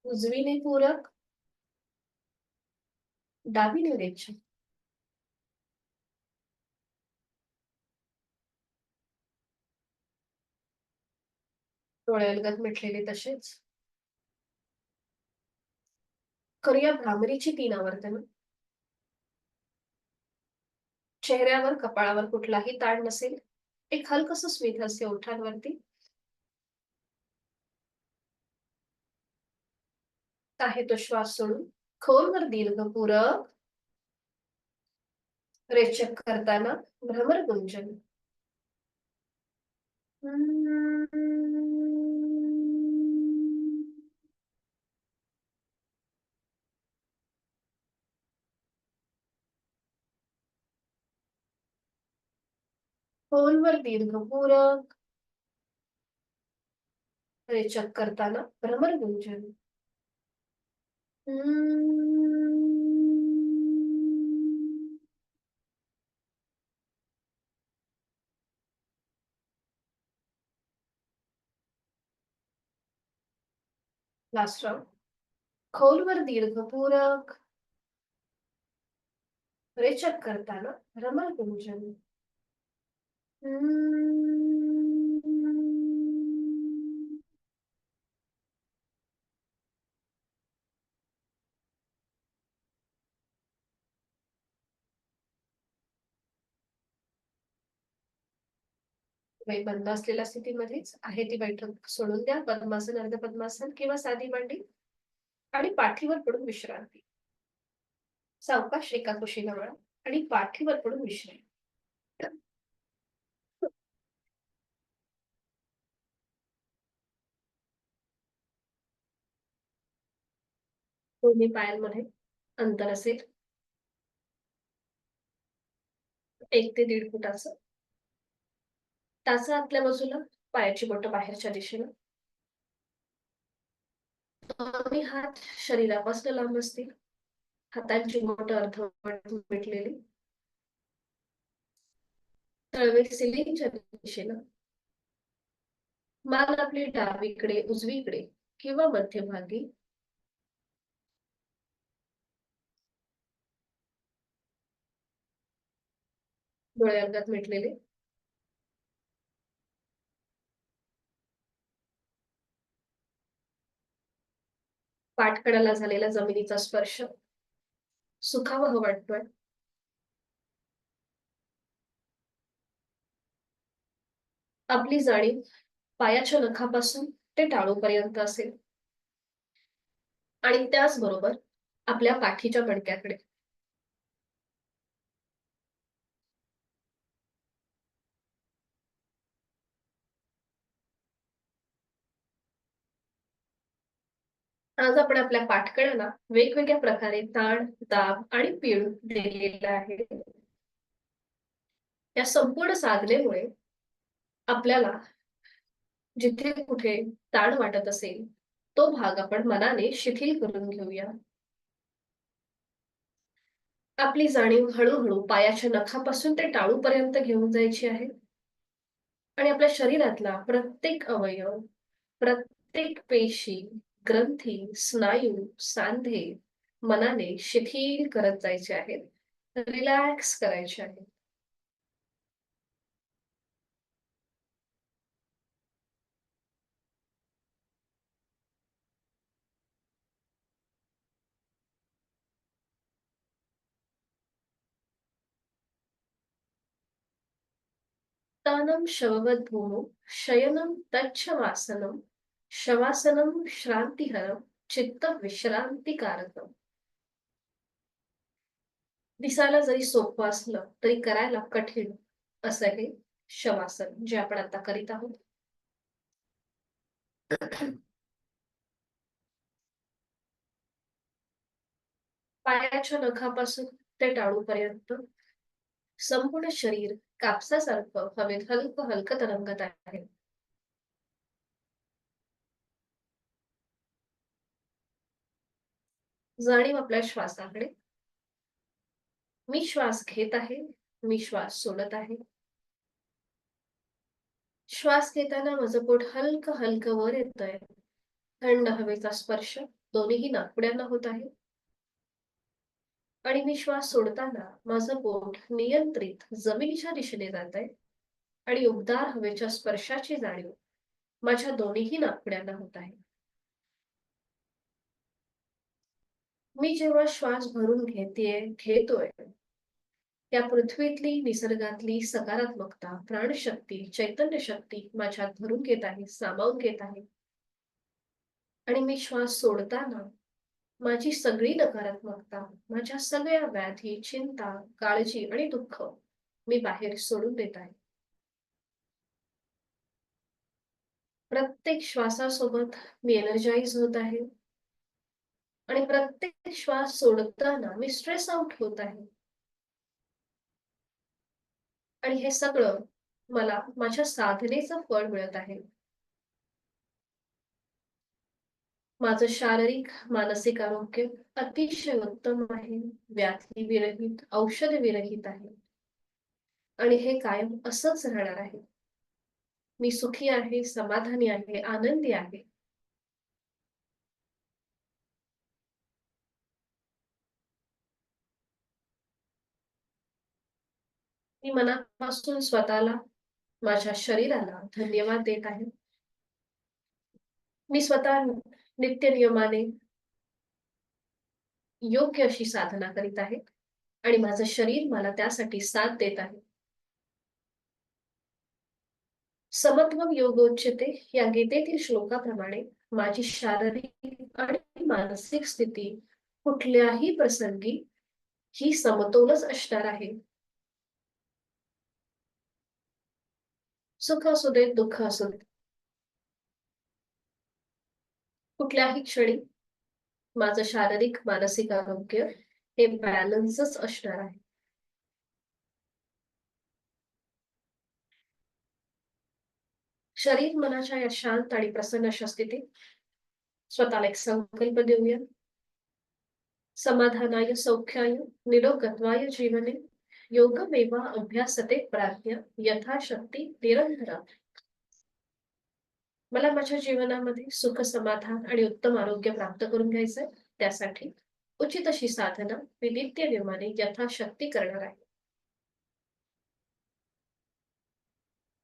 उजवीने पूरक, डावीने रेचक. डोळे अलगद मिटलेले तसेच. करूया भ्रामरीची 3 आवर्तनं. चेहऱ्यावर, कपाळावर कुठलाही ताण नसेल. एक हलकंसं स्मित ओठांवरती. आहे तो श्वास सोडून खोलवर दीर्घ पूरक, रेचक करताना भ्रमर गुंजन. खोलवर दीर्घ पूरक, रेचक करताना भ्रमर गुंजन. Last round. खोलवर दीर्घ पूरक, रेचक करताना भ्रमर गुंजन. बाई बंद असलेल्या स्थितीमध्येच आहे ती बैठक सोडून द्या. पद्मासन, अर्ध पद्मासन किंवा साधी मांडी आणि पाठीवर पडून विश्रांती. सावकाश एका कुशीला वळा आणि पाठीवर पडून विश्रांती. दोन्ही पायांमध्ये अंतर असेल 1 ते 1.5 फुटाचं. टाचा आतल्या बाजूला, पायाची बोटं बाहेरच्या दिशेला. दोन्ही हात शरीरापासून लांब असतील. हातांची बोटं अर्धवट मिटलेली. तळवे सिलिंगच्या दिशेला. मान आपली डावीकडे, उजवीकडे किंवा मध्यभागी. डोळे अलगद मिटलेले. पाठकडाला झालेला जमिनीचा स्पर्श सुखावह वाटतोय. आपली जाणीव पायाच्या नखापासून ते टाळूपर्यंत असेल आणि त्याचबरोबर आपल्या पाठीच्या मणक्याकडे. आज आपण आपल्या पाठकड्याला वेगवेगळ्या प्रकारे ताण, दाब आणि पीळ दिलेला आहे. या संपूर्ण साधनेमुळे आपल्याला जिथे कुठे ताण वाटत असेल, तो भाग आपण मनाने शिथिल करून घेऊया. आपली जाणीव हळूहळू पायाच्या नखापासून ते टाळूपर्यंत घेऊन जायची आहे आणि आपल्या शरीरातला प्रत्येक अवयव, प्रत्येक पेशी, ग्रंथी, स्नायू, सांधे मनाने शिथिल करत जायचे आहेत. रिलॅक्स करायचे आहे. तानं शववद्भूमौ शयनं तच्छवासनं शवासनं श्रांतिहरं चित्तविश्रांतिकारकम्. दिसायला जरी सोपं असलं तरी करायला कठीण असं हे शवासन जे आपण आता करीत आहोत. पायाच्या नखापासून ते टाळूपर्यंत संपूर्ण शरीर कापसासारखं हवेत हलकं हलकं तरंगत आहे. जाणीव आपल्या श्वासाकडे. मी श्वास घेत आहे, मी श्वास सोडत आहे. श्वास घेताना माझं पोट हलकं हलकं वर येतंय. थंड हवेचा स्पर्श दोन्हीही नाकपुड्यांना होत आहे. आणि मी श्वास सोडताना माझं पोट नियंत्रित जमिनीच्या दिशेने जात आहे. आणि उबदार हवेच्या स्पर्शाची जाणीव माझ्या दोन्हीही नाकपुड्यांना होत आहे. मी जेव्हा श्वास भरून घेतोय, या पृथ्वीतली निसर्गातली सकारात्मकता, प्राणशक्ती, चैतन्य शक्ती माझ्यात भरून घेत आहे, सामावून घेत आहे. आणि मी श्वास सोडताना माझी सगळी नकारात्मकता, माझ्या सगळ्या व्याधी, चिंता, काळजी आणि दुःख मी बाहेर सोडून देत आहे. प्रत्येक श्वासासोबत मी एनर्जाइज होत आहे. आणि प्रत्येक श्वास सोडताना मी स्ट्रेस आउट होत आहे. आणि हे सगळं मला माझ्या साधनेचं फळ मिळत आहे. माझं शारीरिक, मानसिक आरोग्य अतिशय उत्तम आहे. व्याधी विरहित, औषध विरहित आहे. आणि हे कायम असंच राहणार आहे. मी सुखी आहे, समाधानी आहे, आनंदी आहे. मी मनापासून स्वतःला, माझ्या शरीराला धन्यवाद देत आहे. मी स्वतः नित्य नियमाने योग्य अशी साधना करीत आहे. आणि माझं शरीर मला त्यासाठी साथ देत आहे. समत्वम योगोच्यते या गीतेतील श्लोकाप्रमाणे माझी शारीरिक आणि मानसिक स्थिती कुठल्याही प्रसंगी ही समतोलच असणार आहे. सुख असू देत, दुःख असू देत, कुठल्याही क्षणी माझं शारीरिक मानसिक आरोग्य हे बॅलन्सच असणार आहे. शरीर मनाच्या या शांत आणि प्रसन्न अशा स्थितीत स्वतःला एक संकल्प देऊया. समाधानाय सौख्याय निरोगत्वाय जीवने योगमेवा अभ्यासते प्राज्ञा यथाशक्ती निरंतरा. मला माझ्या जीवनामध्ये सुख, समाधान आणि उत्तम आरोग्य प्राप्त करून घ्यायचंय. त्यासाठी उचित अशी साधना मी नित्य नियमाने यथाशक्ती करणार आहे.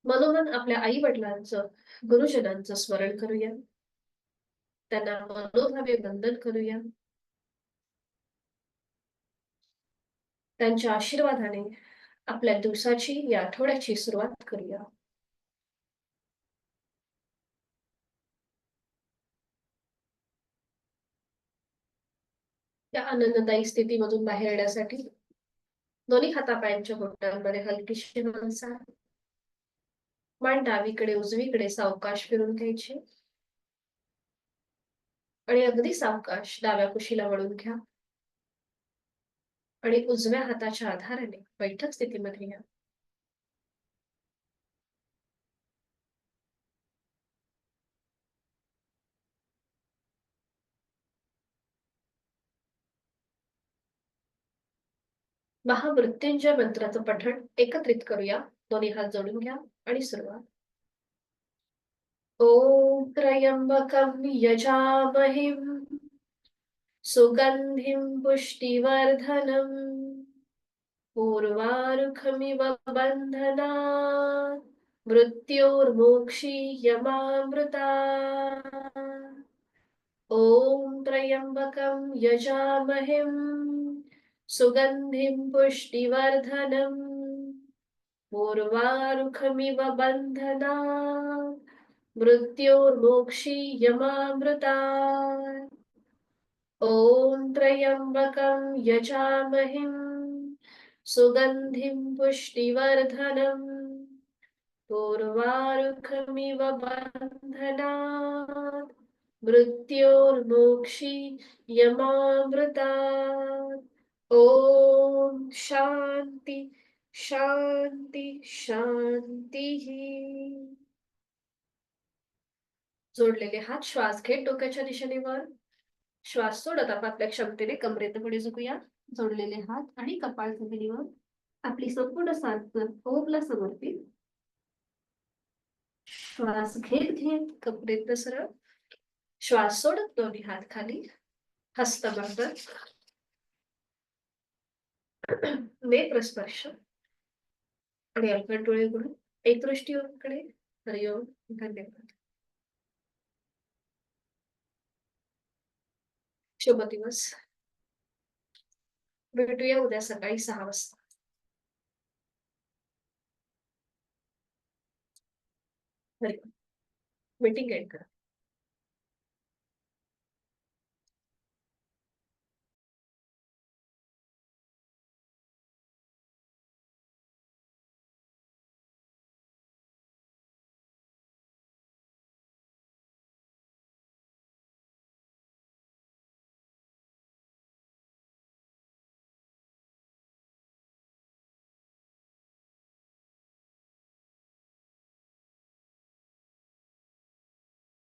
मनोमन आपल्या आई वडिलांचं, गुरुजनांचं स्मरण करूया. त्यांना मनोभावे वंदन करूया. त्यांच्या आशीर्वादाने आपल्या दिवसाची, या आठवड्याची सुरुवात करूया. त्या आनंददायी स्थितीमधून बाहेर येण्यासाठी दोन्ही हातापायांच्या बोटांमध्ये हलकीशी हलसा. मान डावीकडे उजवीकडे सावकाश फिरून घ्यायची. आणि अगदी सावकाश डाव्या कुशीला वळून घ्या. आणि उजव्या हाताच्या आधाराने बैठक स्थितीमध्ये या. महामृत्युंजय मंत्राचं पठण एकत्रित करूया. दोन्ही हात जोडून घ्या आणि सुरुवात. ओम त्र्यंबकं यजामहे सुगंधिं पुष्टिवर्धनम् उर्वारुकमिव बन्धनात् मृत्योर्मोक्षीयमामृतात्. ॐ त्र्यंबकं यजामहे सुगंधिं पुष्टिवर्धनम् उर्वारुकमिव बन्धनात् मृत्योर्मोक्षीयमामृतात्. ॐ त्र्यंबकं यजामहे सुगंधिं पुष्टिवर्धनम् उर्वारुकमिव बन्धनात् मृत्योर्मोक्षीयमामृतात्. ॐ शांती शांती शांती. जोडलेले हात श्वास घेत डोक्याच्या दिशेने वर. श्वास सोडत आपण आपल्या क्षमतेने कमरेत पुढे झुकूया. जोडलेले हात आणि कपाळ जमिनीवर. आपली संपूर्ण सान ओमला समर्पित. श्वास घेत घेत कमरेतनं सरळ श्वास सोडत दोन्ही हात खाली, हस्तबंधन, नेत्रस्पर्श आणि अलगद डोळे उघडून एक दृष्टी कडे हरिओम. धन्यवाद. शुभ दिवस. भेटूया उद्या सकाळी 6 वाजता. हरिओम. मीटिंग एंड करा.